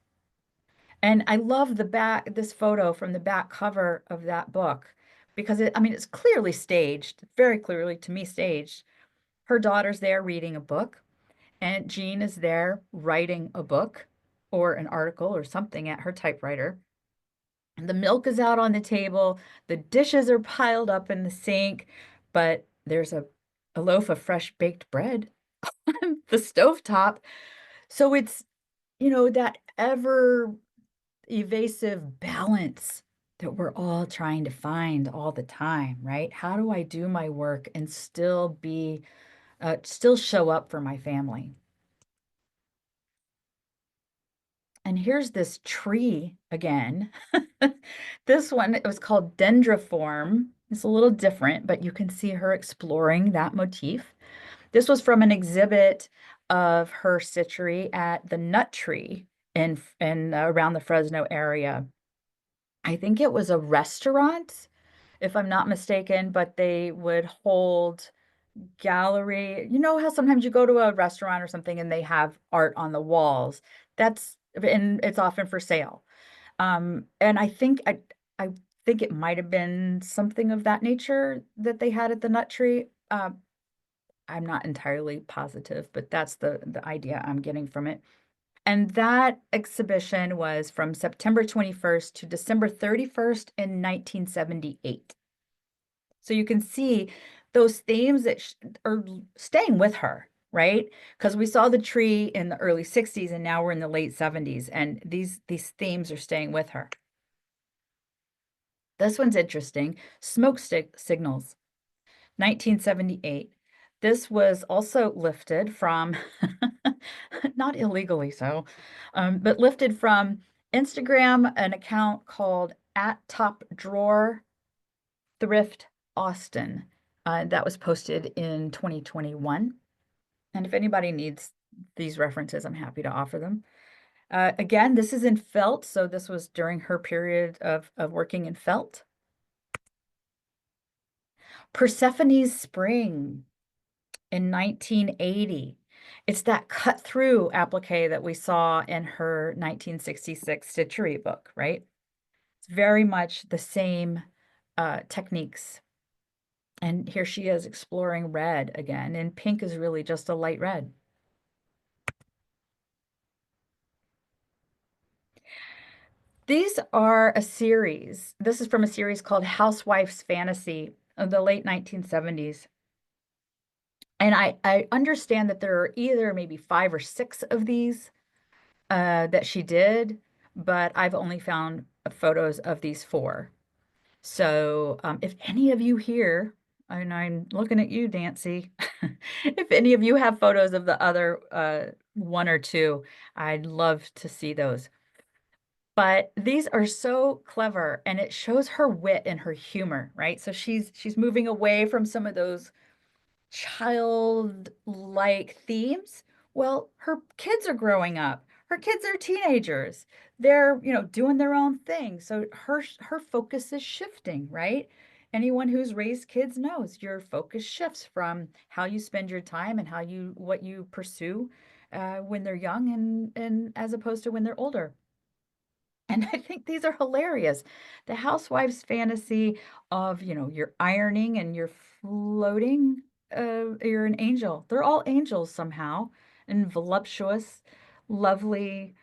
And I love this photo from the back cover of that book because I mean, it's clearly staged, very clearly to me staged. Her daughter's there reading a book, and Jean is there writing a book or an article or something at her typewriter. The milk is out on the table, the dishes are piled up in the sink, but there's a loaf of fresh baked bread on the stovetop. So it's, you know, that ever evasive balance that we're all trying to find all the time, right? How do I do my work and still show up for my family? And here's this tree again. This one, it was called Dendriform. It's a little different, but you can see her exploring that motif. This was from an exhibit of her stitchery at the Nut Tree in around the Fresno area. I think it was a restaurant, if I'm not mistaken, but they would hold gallery. You know how sometimes you go to a restaurant or something and they have art on the walls. And it's often for sale. And I think it might have been something of that nature that they had at the Nut Tree. I'm not entirely positive, but that's the idea I'm getting from it. And that exhibition was from September 21st to December 31st in 1978. So you can see those themes that are staying with her, right? Because we saw the tree in the early 60s and now we're in the late 70s, and these themes are staying with her. This one's interesting. Smoke signals, 1978. This was also lifted from, not illegally so, but lifted from Instagram, an account called @TopDrawer Thrift Austin. That was posted in 2021. And if anybody needs these references, I'm happy to offer them. Again, this is in felt, so this was during her period of working in felt. Persephone's Spring in 1980. It's that cut through applique that we saw in her 1966 stitchery book, right? very much the same techniques. And here she is exploring red again, and pink is really just a light red. These are a series. This is from a series called Housewife's Fantasy of the late 1970s. And I understand that there are either maybe 5 or 6 of these that she did, but I've only found photos of these 4. So if any of you here, and I'm looking at you, Nancy, if any of you have photos of the other 1 or 2, I'd love to see those. But these are so clever, and it shows her wit and her humor, right? So she's moving away from some of those childlike themes. Well, her kids are growing up. Her kids are teenagers. They're, doing their own thing. So her focus is shifting, right? Anyone who's raised kids knows your focus shifts from how you spend your time and what you pursue when they're young and as opposed to when they're older. And I think these are hilarious. The housewife's fantasy of, you're ironing and you're floating, you're an angel. They're all angels somehow, and voluptuous, lovely,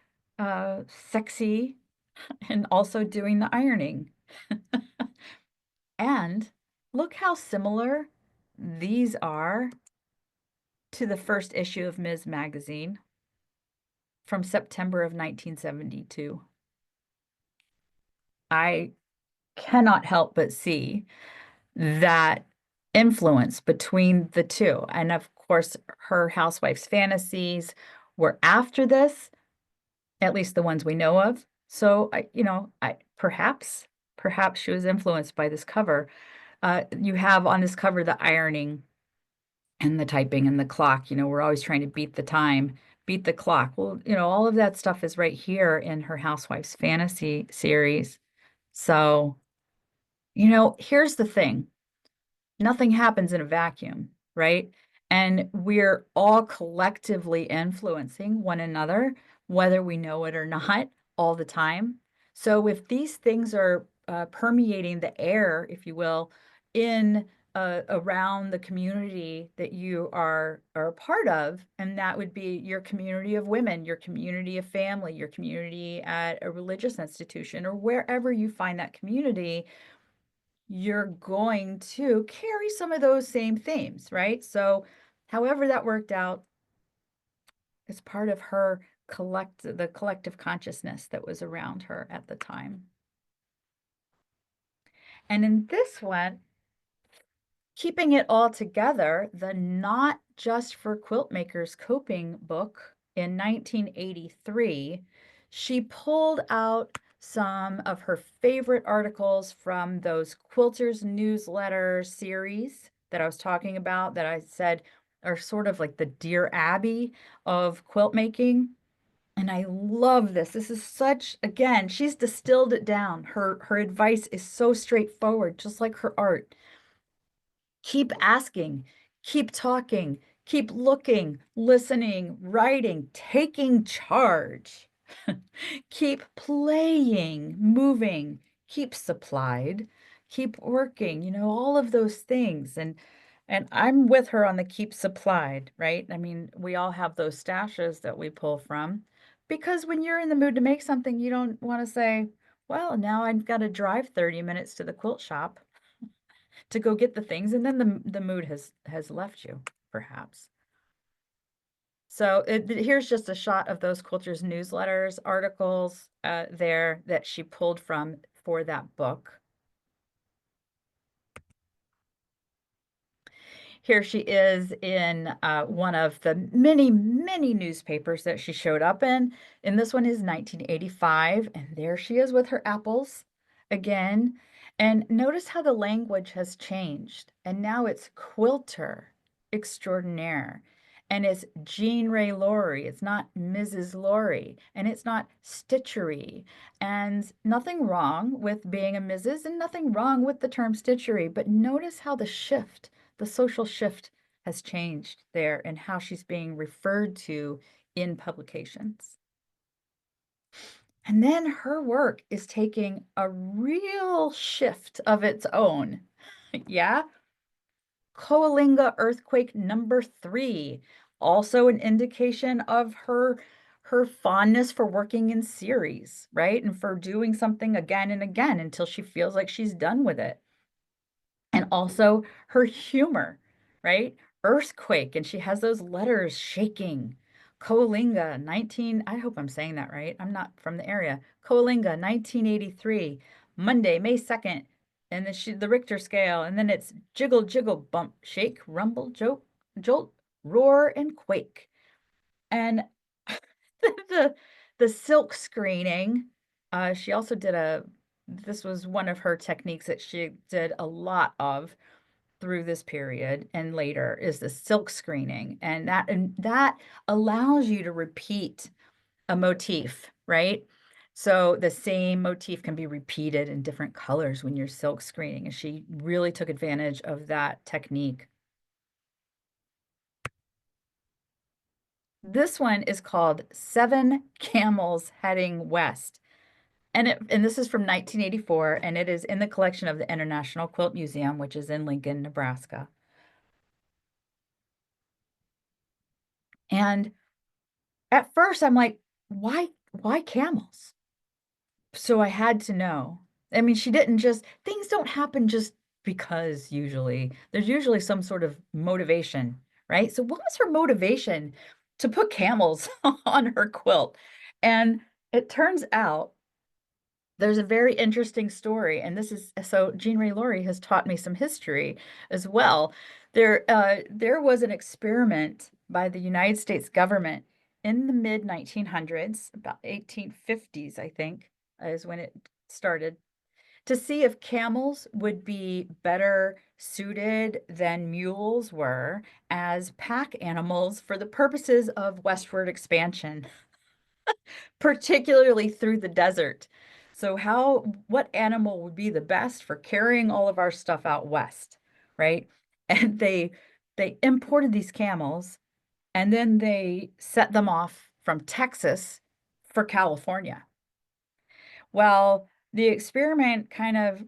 sexy, and also doing the ironing. And look how similar these are to the first issue of Ms. Magazine from September of 1972. I cannot help but see that influence between the two. And of course, her housewife's fantasies were after this, at least the ones we know of. So, perhaps she was influenced by this cover. You have on this cover the ironing and the typing and the clock. We're always trying to beat the time, beat the clock. Well, all of that stuff is right here in her housewife's fantasy series. So, here's the thing. Nothing happens in a vacuum, right? And we're all collectively influencing one another, whether we know it or not, all the time. So if these things are permeating the air, if you will, in around the community that you are a part of, and that would be your community of women, your community of family, your community at a religious institution, or wherever you find that community, you're going to carry some of those same themes, right? So however that worked out is part of her the collective consciousness that was around her at the time. And in this one, keeping it all together, the Not Just for Quilt Makers Coping book in 1983, she pulled out some of her favorite articles from those Quilters newsletter series that I was talking about, that I said are sort of like the Dear Abby of quilt making. And I love this. This is such, again, she's distilled it down. Her advice is so straightforward, just like her art. Keep asking, keep talking, keep looking, listening, writing, taking charge. Keep playing, moving, keep supplied, keep working, all of those things. And I'm with her on the keep supplied, right? I mean, we all have those stashes that we pull from, because when you're in the mood to make something, you don't want to say, well, now I've got to drive 30 minutes to the quilt shop to go get the things, and then the mood has left you, perhaps. So here's just a shot of those Quilters newsletters, articles there that she pulled from for that book. Here she is in one of the many, many newspapers that she showed up in. And this one is 1985. And there she is with her apples again. And notice how the language has changed. And now it's quilter extraordinaire. And it's Jean Ray Laury. It's not Mrs. Laury. And it's not stitchery. And nothing wrong with being a Mrs. and nothing wrong with the term stitchery. But notice how the social shift has changed there and how she's being referred to in publications. And then her work is taking a real shift of its own. Yeah. Coalinga earthquake number 3, also an indication of her fondness for working in series, right? And for doing something again and again until she feels like she's done with it. And also her humor, right? Earthquake, and she has those letters shaking. Coalinga, 19, I hope I'm saying that right. I'm not from the area. Coalinga, 1983, Monday, May 2nd. And then the Richter scale, and then it's jiggle, jiggle, bump, shake, rumble, jolt, roar, and quake. And the the silk screening, she also did this was one of her techniques that she did a lot of through this period and later, is the silk screening. And that allows you to repeat a motif, right? So the same motif can be repeated in different colors when you're silk screening. And she really took advantage of that technique. This one is called Seven Camels Heading West. And this is from 1984, and it is in the collection of the International Quilt Museum, which is in Lincoln, Nebraska. And at first I'm like, why camels? So I had to know. I mean, she didn't just, things don't happen just because usually. There's usually some sort of motivation, right? So what was her motivation to put camels on her quilt? And it turns out there's a very interesting story, and this is so Jean Ray Laury has taught me some history as well. There was an experiment by the United States government in the mid 1900s, about 1850s, I think, is when it started, to see if camels would be better suited than mules were as pack animals for the purposes of westward expansion, particularly through the desert. So what animal would be the best for carrying all of our stuff out west, right? And they imported these camels, and then they set them off from Texas for California. Well, the experiment kind of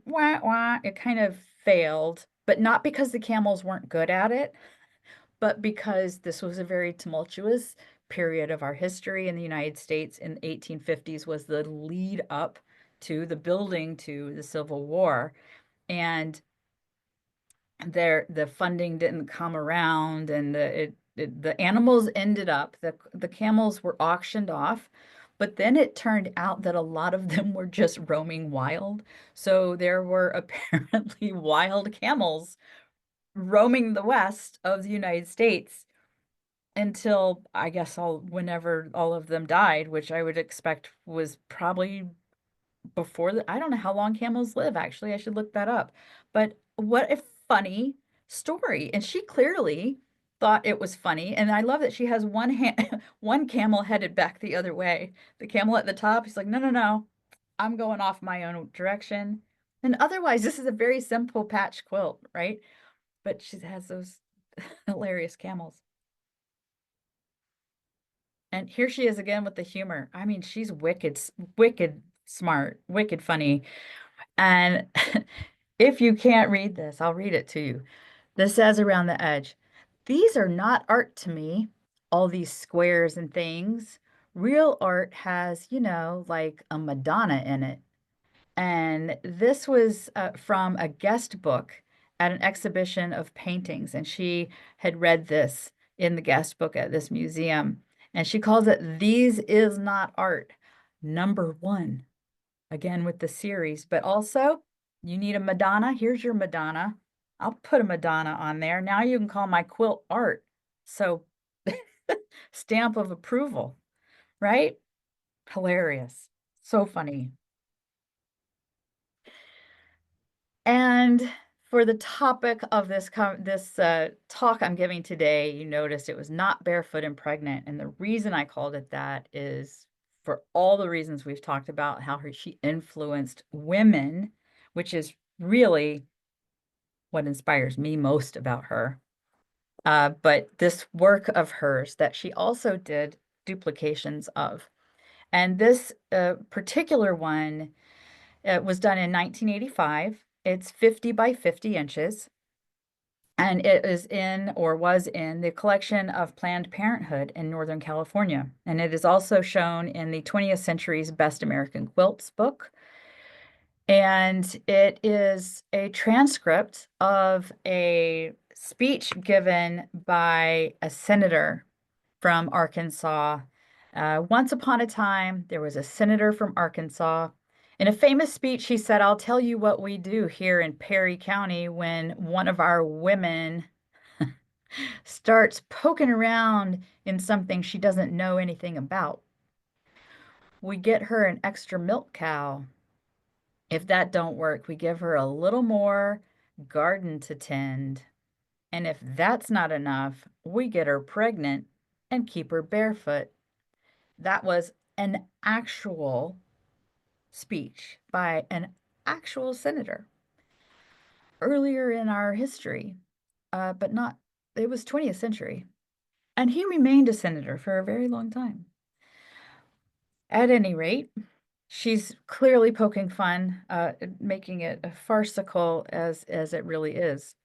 it kind of failed, but not because the camels weren't good at it, but because this was a very tumultuous period of our history in the United States. In the 1850s was the lead up to the building to the Civil War. And the funding didn't come around, and the animals ended up, the camels were auctioned off, but then it turned out that a lot of them were just roaming wild. So there were apparently wild camels roaming the west of the United States until, I guess, whenever all of them died, which I would expect was probably before I don't know how long camels live, actually. I should look that up. But what a funny story. And she clearly thought it was funny. And I love that she has one camel headed back the other way. The camel at the top, he's like, no, no, no, I'm going off my own direction. And otherwise, this is a very simple patch quilt, right? But she has those hilarious camels. And here she is again with the humor. I mean, she's wicked, wicked smart, wicked funny. And if you can't read this, I'll read it to you. This says around the edge, these are not art to me, all these squares and things. Real art has, like a Madonna in it. And this was from a guest book at an exhibition of paintings. And she had read this in the guest book at this museum. And she calls it These Is Not Art, #1. Again with the series, but also you need a Madonna. Here's your Madonna. I'll put a Madonna on there. Now you can call my quilt art. So stamp of approval, right? Hilarious. So funny. And for the topic of this talk I'm giving today, you noticed it was not barefoot and pregnant. And the reason I called it that is for all the reasons we've talked about, how she influenced women, which is really what inspires me most about her. But this work of hers that she also did duplications of. And this particular one was done in 1985. It's 50 by 50 inches. And it is in, or was in, the collection of Planned Parenthood in Northern California. And it is also shown in the 20th Century's Best American Quilts book. And it is a transcript of a speech given by a senator from Arkansas. Once upon a time, there was a senator from Arkansas. In a famous speech, he said, "I'll tell you what we do here in Perry County when one of our women starts poking around in something she doesn't know anything about. We get her an extra milk cow. If that don't work, we give her a little more garden to tend. And if that's not enough, we get her pregnant and keep her barefoot." That was an actual speech by an actual senator earlier in our history, but not, it was 20th century. And he remained a senator for a very long time. At any rate, she's clearly poking fun, making it farcical as it really is.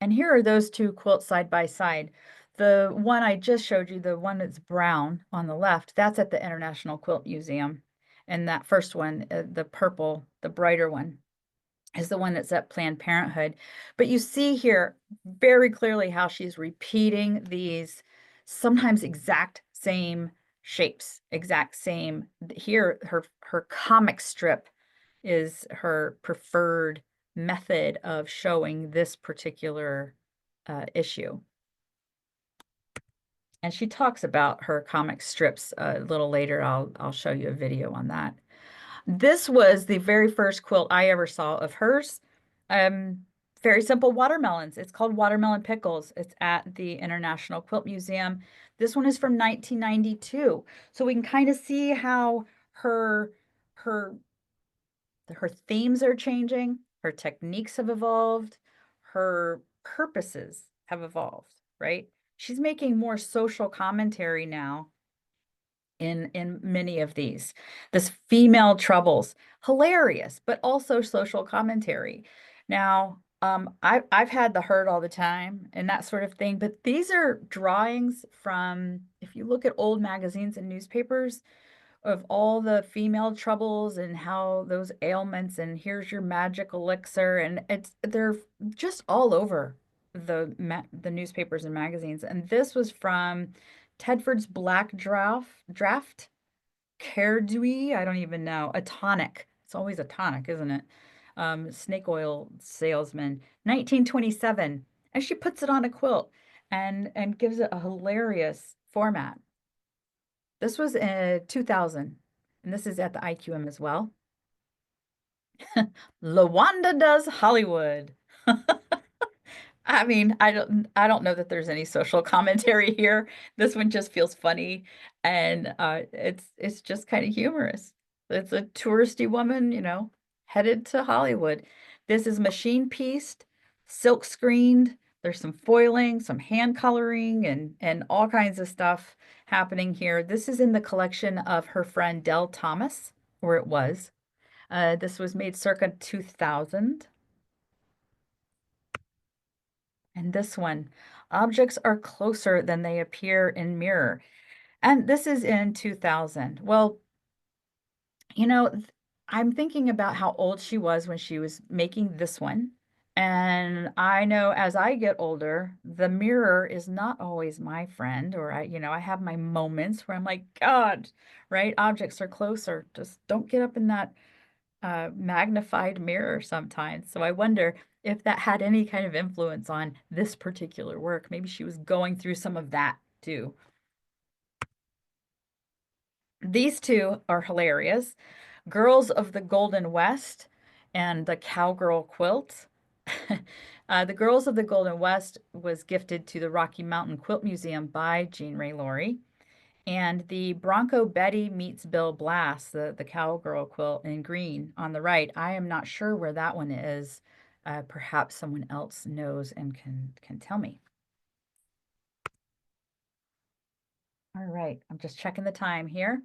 And here are those two quilts side by side. The one I just showed you, the one that's brown on the left, that's at the International Quilt Museum. And that first one, the purple, the brighter one, is the one that's at Planned Parenthood. But you see here very clearly how she's repeating these sometimes exact same shapes, exact same. Here, her comic strip is her preferred method of showing this particular issue. And she talks about her comic strips a little later. I'll show you a video on that. This was the very first quilt I ever saw of hers. Very simple watermelons. It's called Watermelon Pickles. It's at the International Quilt Museum. This one is from 1992. So we can kind of see how her themes are changing, her techniques have evolved, her purposes have evolved, right? She's making more social commentary now in many of these. This female troubles, hilarious, but also social commentary. Now, I've had the hurt all the time and that sort of thing, but these are drawings from, if you look at old magazines and newspapers, of all the female troubles and how those ailments, and here's your magic elixir, and they're just all over the newspapers and magazines. And this was from Tedford's Black Draft, Caredoui, I don't even know, a tonic. It's always a tonic, isn't it? Snake oil salesman, 1927, and she puts it on a quilt and gives it a hilarious format. This was in 2000, and this is at the IQM as well. LaWanda Does Hollywood. I mean, I don't know that there's any social commentary here. This one just feels funny, and it's just kind of humorous. It's a touristy woman, you know, headed to Hollywood. This is machine pieced, silk screened. There's some foiling, some hand coloring, and all kinds of stuff happening here. This is in the collection of her friend Dell Thomas, or it was. This was made circa 2000. And this one, objects are closer than they appear in mirror. And this is in 2000. Well, you know, I'm thinking about how old she was when she was making this one. And I know as I get older, the mirror is not always my friend, or I have my moments where I'm like, God, right? Objects are closer. Just don't get up in that magnified mirror sometimes. So I wonder if that had any kind of influence on this particular work. Maybe she was going through some of that too. These two are hilarious. Girls of the Golden West and the Cowgirl Quilt. The Girls of the Golden West was gifted to the Rocky Mountain Quilt Museum by Jean Ray Laury. And the Bronco Betty meets Bill Blass, the cowgirl quilt in green on the right. I am not sure where that one is. Perhaps someone else knows and can tell me. All right, I'm just checking the time here.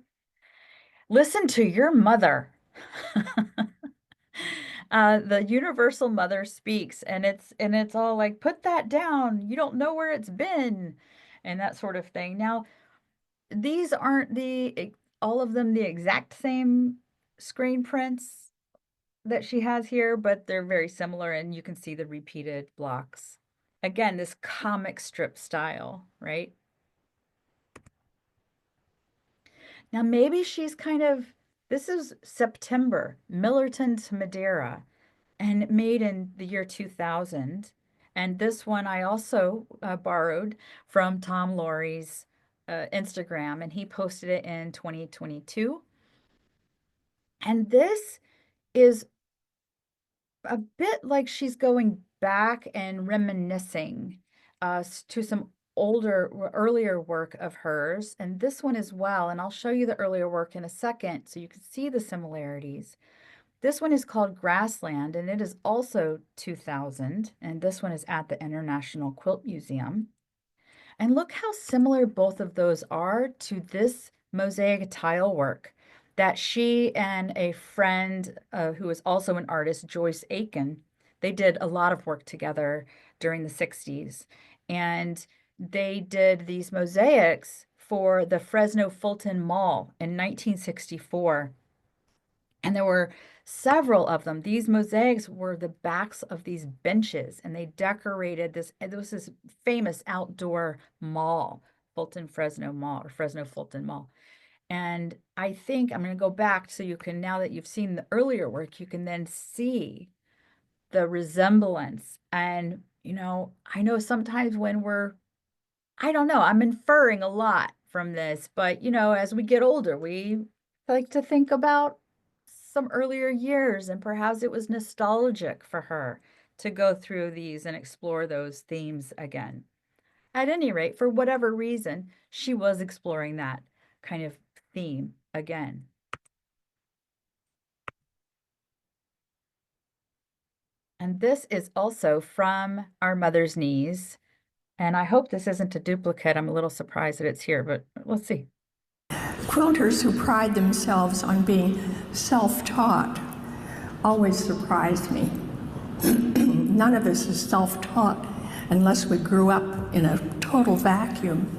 Listen to your mother. The universal mother speaks, and it's all like, put that down. You don't know where it's been, and that sort of thing. Now, these aren't all of them the exact same screen prints that she has here, but they're very similar, and you can see the repeated blocks. Again, this comic strip style, right? Now, maybe she's this is September, Millerton to Madeira, and made in the year 2000. And this one I also borrowed from Tom Laury's Instagram, and he posted it in 2022. And this is a bit like she's going back and reminiscing to some earlier work of hers, and this one as well. And I'll show you the earlier work in a second so you can see the similarities. This one is called Grassland, and it is also 2000, and this one is at the International Quilt Museum. And look how similar both of those are to this mosaic tile work that she and a friend who is also an artist, Joyce Aiken, they did a lot of work together during the 60s. And they did these mosaics for the Fresno Fulton Mall in 1964. And there were several of them. These mosaics were the backs of these benches, and they decorated this. It was this famous outdoor mall, Fulton Fresno Mall, or Fresno Fulton Mall. And I think I'm going to go back so you can, now that you've seen the earlier work, you can then see the resemblance. And, I know sometimes when I don't know, I'm inferring a lot from this, but, as we get older, we like to think about some earlier years, and perhaps it was nostalgic for her to go through these and explore those themes again. At any rate, for whatever reason, she was exploring that kind of theme again. And this is also from Our Mother's Knees. And I hope this isn't a duplicate. I'm a little surprised that it's here, but let's see. Quilters who pride themselves on being self-taught always surprise me. None of us is self-taught unless we grew up in a total vacuum.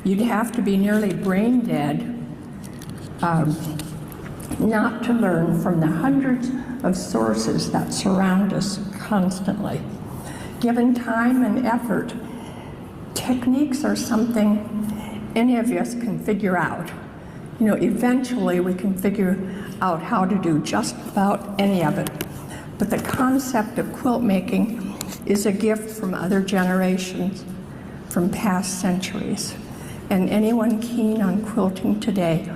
You'd have to be nearly brain dead not to learn from the hundreds of sources that surround us constantly. Given time and effort, techniques are something any of us can figure out. Eventually we can figure out how to do just about any of it. But the concept of quilt making is a gift from other generations, from past centuries. And anyone keen on quilting today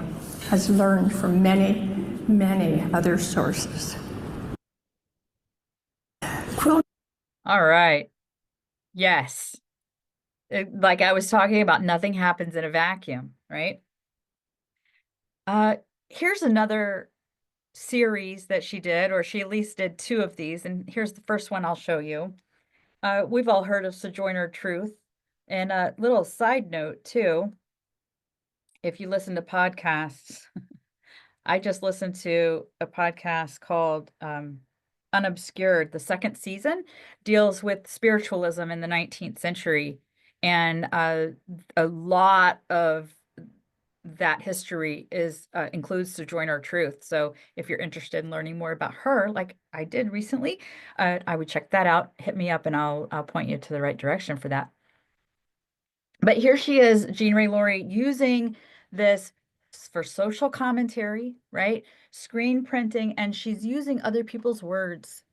has learned from many, many other sources. All right. Yes. Like I was talking about, nothing happens in a vacuum, right? Here's another series that she did, or she at least did 2 of these, and here's the first one I'll show you. We've all heard of Sojourner Truth, and a little side note too, if you listen to podcasts, I just listened to a podcast called Unobscured. The second season deals with spiritualism in the 19th century, and a lot of that history includes Sojourner Truth. So if you're interested in learning more about her, like I did recently, I would check that out. Hit me up and I'll point you to the right direction for that. But here she is, Jean Ray Laury, using this for social commentary, right? Screen printing, and she's using other people's words,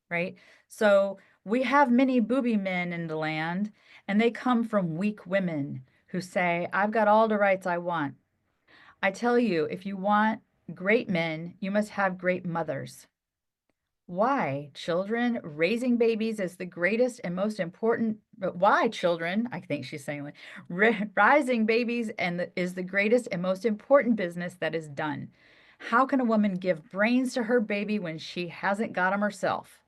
right? So we have many booby men in the land, and they come from weak women who say, I've got all the rights I want. I tell you, if you want great men, you must have great mothers. Why, children? Raising babies is the greatest and most important. But why, children? I think she's saying, like, raising babies is the greatest and most important business that is done. How can a woman give brains to her baby when she hasn't got them herself?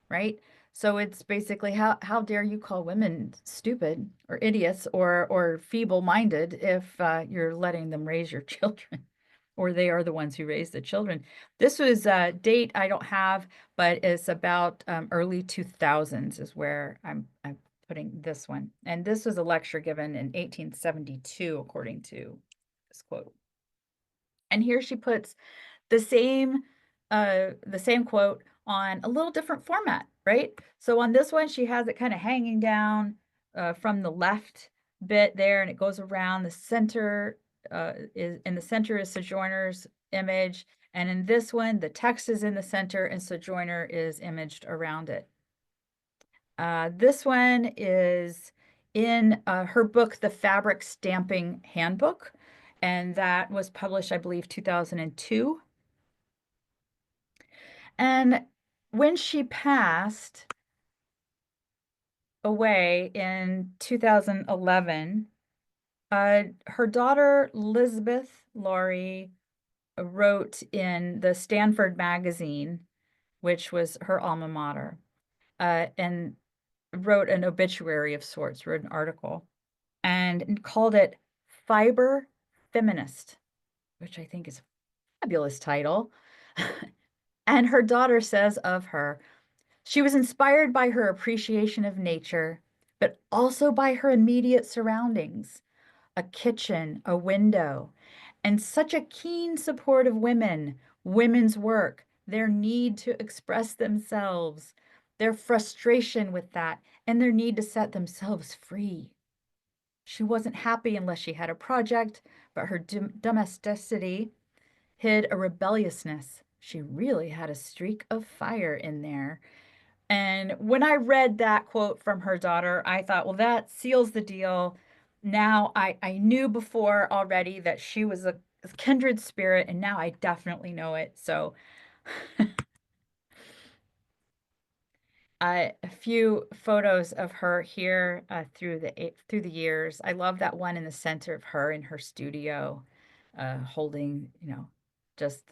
Right? So it's basically, how dare you call women stupid or idiots or feeble-minded if you're letting them raise your children or they are the ones who raise the children. This was a date I don't have, but it's about early 2000s is where I'm putting this one. And this was a lecture given in 1872, according to this quote. And here she puts the same quote on a little different format, right? So on this one, she has it kind of hanging down from the left bit there, and it goes around the center. In the center is Sojourner's image, and in this one, the text is in the center, and Sojourner is imaged around it. This one is in her book, The Fabric Stamping Handbook, and that was published, I believe, 2002. And when she passed away in 2011, her daughter, Elizabeth Laury, wrote in the Stanford magazine, which was her alma mater, and wrote an obituary of sorts, wrote an article, and called it Fiber Feminist, which I think is a fabulous title. And her daughter says of her, she was inspired by her appreciation of nature, but also by her immediate surroundings, a kitchen, a window, and such a keen support of women, women's work, their need to express themselves, their frustration with that, and their need to set themselves free. She wasn't happy unless she had a project, but her domesticity hid a rebelliousness. She really had a streak of fire in there. And when I read that quote from her daughter, I thought, well, that seals the deal. Now I knew before already that she was a kindred spirit, and now I definitely know it. So a few photos of her here through the years. I love that one in the center of her in her studio, holding, just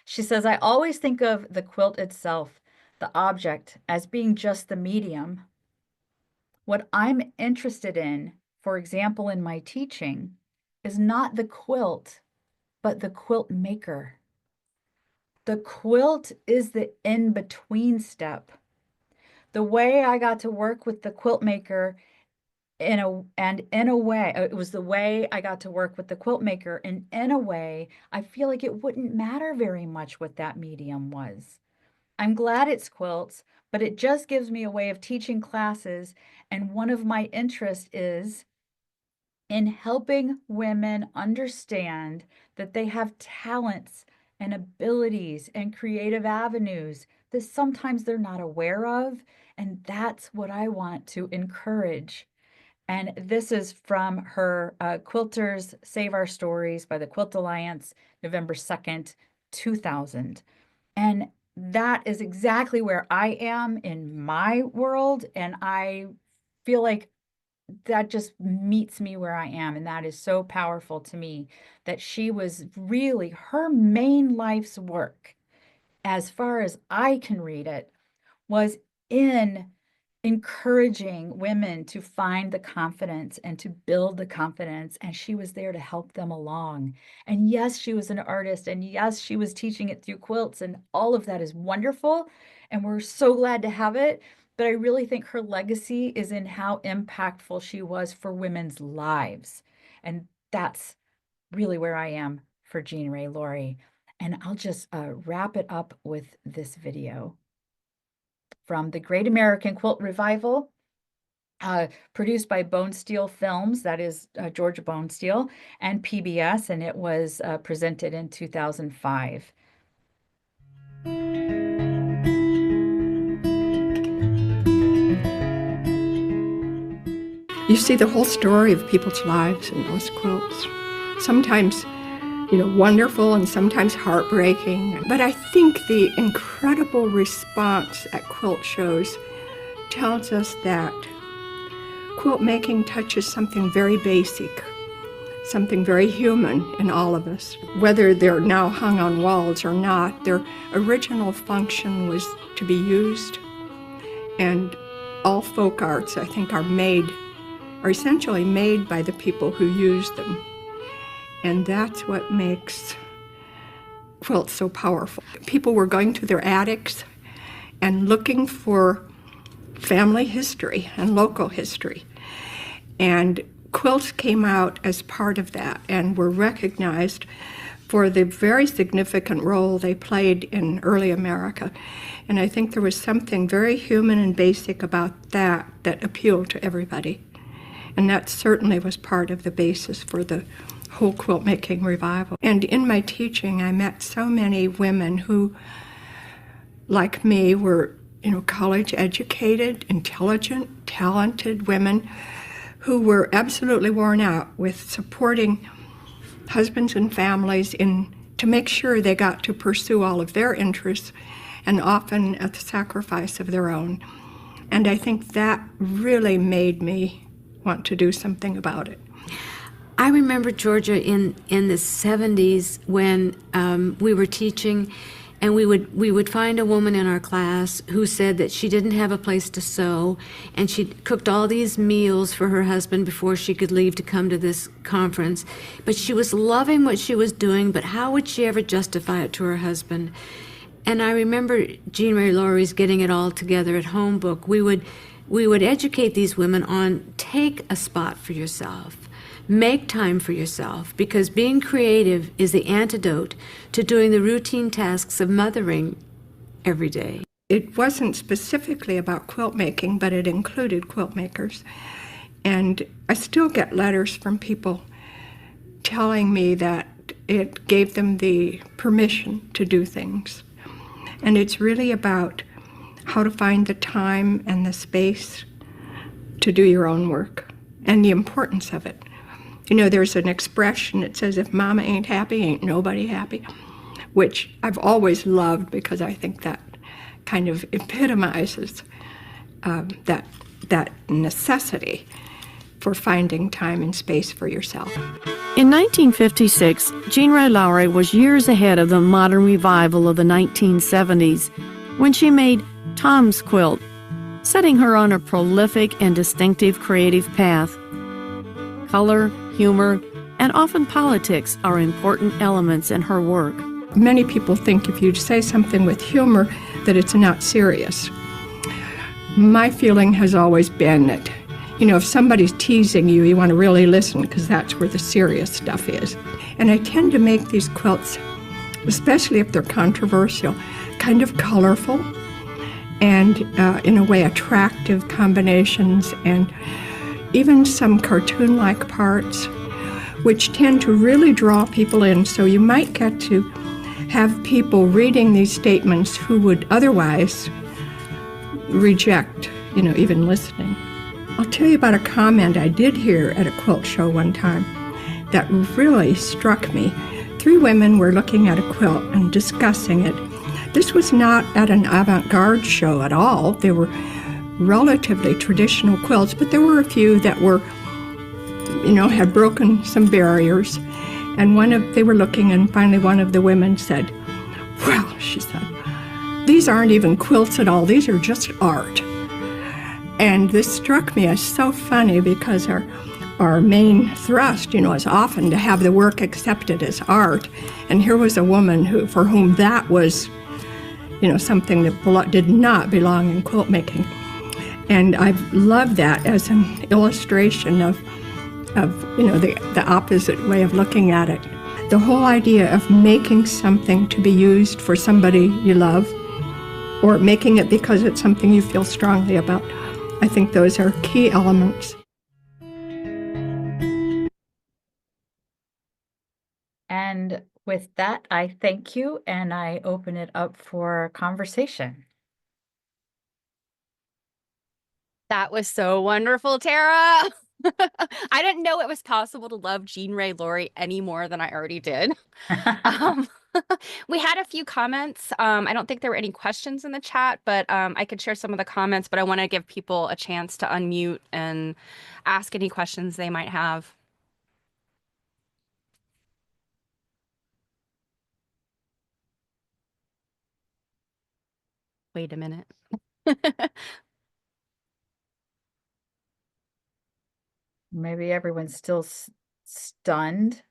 she says, I always think of the quilt itself, the object, as being just the medium. What I'm interested in, for example, in my teaching, is not the quilt, but the quilt maker. The quilt is the in-between step. The way I got to work with the quilt maker in a way, it was the way I got to work with the quilt maker, and in a way, I feel like it wouldn't matter very much what that medium was. I'm glad it's quilts, but it just gives me a way of teaching classes, and one of my interests is in helping women understand that they have talents and abilities and creative avenues that sometimes they're not aware of, and that's what I want to encourage. And this is from her Quilters Save Our Stories by the Quilt Alliance, November 2nd, 2000. And that is exactly where I am in my world. And I feel like that just meets me where I am. And that is so powerful to me that she was really her main life's work, as far as I can read it, was in encouraging women to find the confidence and to build the confidence. And she was there to help them along. And yes, she was an artist. And yes, she was teaching it through quilts. And all of that is wonderful. And we're so glad to have it. But I really think her legacy is in how impactful she was for women's lives. And that's really where I am for Jean Ray Laury. And I'll just wrap it up with this video from the Great American Quilt Revival, produced by Bone Steel Films, that is Georgia Bone Steel, and PBS, and it was presented in 2005. You see the whole story of people's lives in those quilts. Sometimes, wonderful and sometimes heartbreaking. But I think the incredible response at quilt shows tells us that quilt making touches something very basic, something very human in all of us. Whether they're now hung on walls or not, their original function was to be used. And all folk arts, I think, are essentially made by the people who use them. And that's what makes quilts so powerful. People were going to their attics and looking for family history and local history. And quilts came out as part of that and were recognized for the very significant role they played in early America. And I think there was something very human and basic about that that appealed to everybody. And that certainly was part of the basis for the whole quilt making revival. And in my teaching, I met so many women who, like me, were college educated, intelligent, talented women who were absolutely worn out with supporting husbands and families to make sure they got to pursue all of their interests, and often at the sacrifice of their own. And I think that really made me want to do something about it. I remember, Georgia, in the 70s when we were teaching, and we would find a woman in our class who said that she didn't have a place to sew, and she cooked all these meals for her husband before she could leave to come to this conference. But she was loving what she was doing, but how would she ever justify it to her husband? And I remember Jean Ray Laury's Getting It All Together at Home book. We would educate these women on take a spot for yourself. Make time for yourself, because being creative is the antidote to doing the routine tasks of mothering every day. It wasn't specifically about quilt making, but it included quilt makers. And I still get letters from people telling me that it gave them the permission to do things. And it's really about how to find the time and the space to do your own work and the importance of it. There's an expression that says, if mama ain't happy, ain't nobody happy, which I've always loved because I think that kind of epitomizes that necessity for finding time and space for yourself. In 1956, Jean Ray Laury was years ahead of the modern revival of the 1970s when she made Tom's Quilt, setting her on a prolific and distinctive creative path. Color, humor, and often politics are important elements in her work. Many people think if you say something with humor that it's not serious. My feeling has always been that, if somebody's teasing you, you want to really listen because that's where the serious stuff is. And I tend to make these quilts, especially if they're controversial, kind of colorful and in a way attractive combinations, and even some cartoon-like parts, which tend to really draw people in. So you might get to have people reading these statements who would otherwise reject, even listening. I'll tell you about a comment I did hear at a quilt show one time that really struck me. 3 women were looking at a quilt and discussing it. This was not at an avant-garde show at all. They were relatively traditional quilts, but there were a few that were, had broken some barriers. And they were looking, and finally one of the women said, "Well," she said, "these aren't even quilts at all. These are just art." And this struck me as so funny because our main thrust, is often to have the work accepted as art. And here was a woman for whom that was, something that did not belong in quilt making. And I love that as an illustration of the opposite way of looking at it. The whole idea of making something to be used for somebody you love, or making it because it's something you feel strongly about. I think those are key elements. And with that, I thank you and I open it up for conversation. That was so wonderful, Tara. I didn't know it was possible to love Jean Ray Laury any more than I already did. We had a few comments. I don't think there were any questions in the chat, but I could share some of the comments, but I want to give people a chance to unmute and ask any questions they might have. Wait a minute. Maybe everyone's still stunned.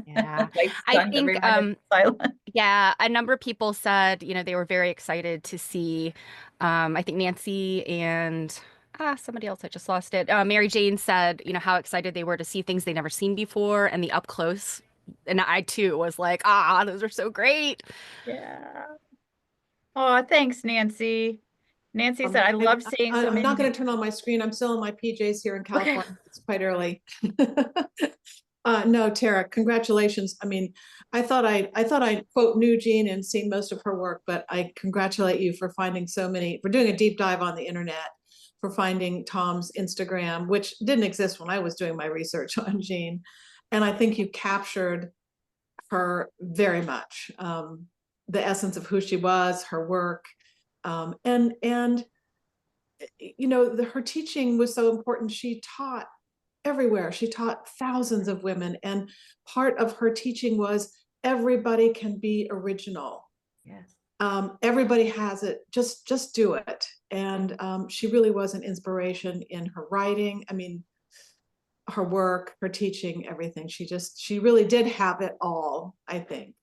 Yeah. Lights I done, think, everyone is silent. yeah, a number of people said, they were very excited to see, I think Nancy and somebody else, I just lost it. Mary Jane said, how excited they were to see things they never seen before and the up close. And I too was like, those are so great. Yeah. Oh, thanks, Nancy. Nancy said, I love seeing so I'm not going many. to turn on my screen. I'm still in my PJs here in Okay. California. It's quite early. No, Tara, congratulations. I mean, I thought I quote knew Jean and seen most of her work, but I congratulate you for finding for doing a deep dive on the internet, for finding Tom's Instagram, which didn't exist when I was doing my research on Jean. And I think you captured her very much, the essence of who she was, her work, and her teaching was so important. She taught everywhere. She taught thousands of women, and part of her teaching was everybody can be original. Yes. Everybody has it. Just do it. And she really was an inspiration in her writing. I mean, her work, her teaching, everything. She really did have it all, I think.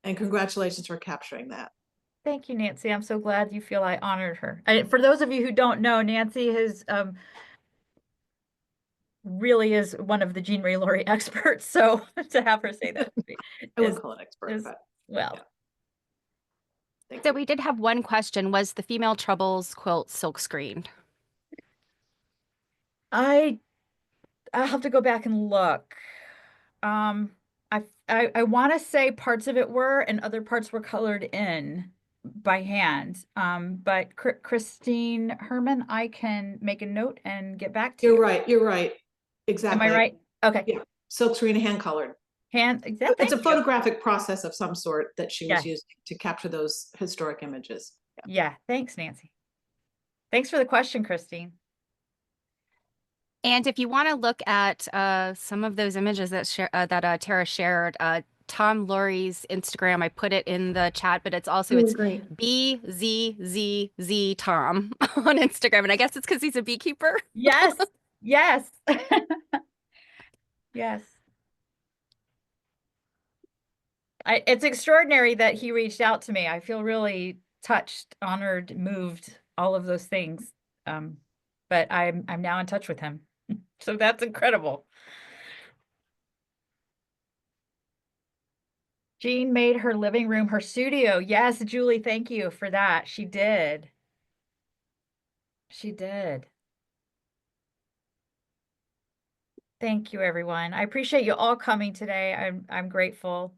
And congratulations for capturing that. Thank you, Nancy. I'm so glad you feel I honored her. For those of you who don't know, Nancy has really is one of the Jean Ray Laury experts. So to have her say that I wouldn't call it expert, but well. yeah. So we did have one question. Was the Female Troubles quilt silk screened? I'll have to go back and look. I want to say parts of it were, and other parts were colored in by hand. But Christine Herman, I can make a note and get back to you. You're right. Exactly. Am I right? Okay. Yeah. Silk screen hand colored. It's a photographic process of some sort that she was using to capture those historic images. Yeah. Thanks, Nancy. Thanks for the question, Christine. And if you want to look at some of those images that Tara shared, Tom Laurie's Instagram, I put it in the chat, but it's BZZZ Tom on Instagram. And I guess it's because he's a beekeeper. Yes. Yes. Yes. It's extraordinary that he reached out to me. I feel really touched, honored, moved, all of those things. But I'm now in touch with him. So that's incredible. Jean made her living room her studio. Yes, Julie, thank you for that. She did. She did. Thank you, everyone. I appreciate you all coming today. I'm grateful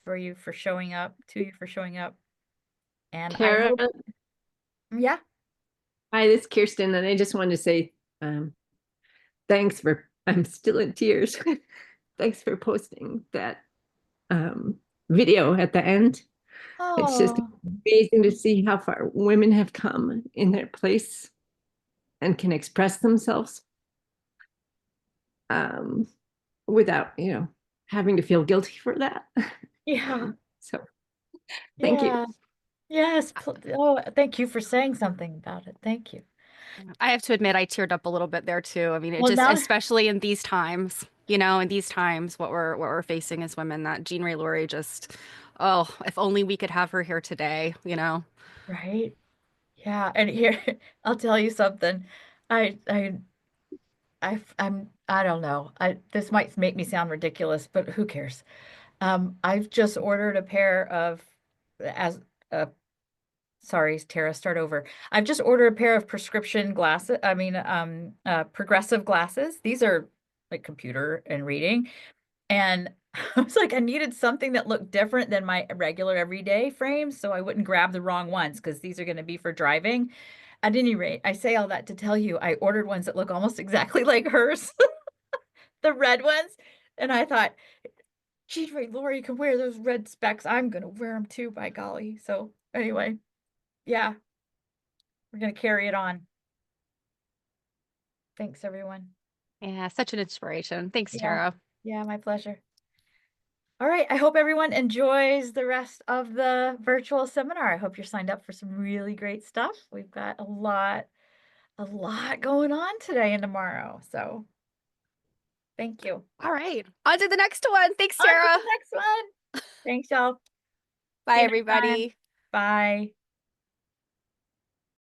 for you for showing up, to you for showing up. And Tara, I hope, yeah. hi, this is Kirsten, and I just wanted to say thanks I'm still in tears. Thanks for posting that video at the end. It's just amazing to see how far women have come in their place and can express themselves without, having to feel guilty for that. Yeah. So thank you. Yes. Oh, thank you for saying something about it. Thank you. I have to admit, I teared up a little bit there too. I mean, especially in these times, what we're facing as women, that Jean Ray Laury just, if only we could have her here today, Right. Yeah. And here, I'll tell you something. I don't know. This might make me sound ridiculous, but who cares? I've just ordered a pair of, sorry, Tara, start over. I've just ordered a pair of prescription glasses. Progressive glasses. These are like computer and reading. And I was like, I needed something that looked different than my regular everyday frames, so I wouldn't grab the wrong ones because these are going to be for driving. At any rate, I say all that to tell you, I ordered ones that look almost exactly like hers, the red ones. And I thought, Jean Ray Laury can wear those red specs. I'm going to wear them too, by golly. So anyway, yeah, we're going to carry it on. Thanks, everyone. Yeah, such an inspiration. Thanks, Tara. Yeah, my pleasure. All right. I hope everyone enjoys the rest of the virtual seminar. I hope you're signed up for some really great stuff. We've got a lot going on today and tomorrow. So Thank you. All right. On to the next one. Thanks, On to Tara. the next one. Thanks, y'all. Bye, See you next time. everybody. Bye.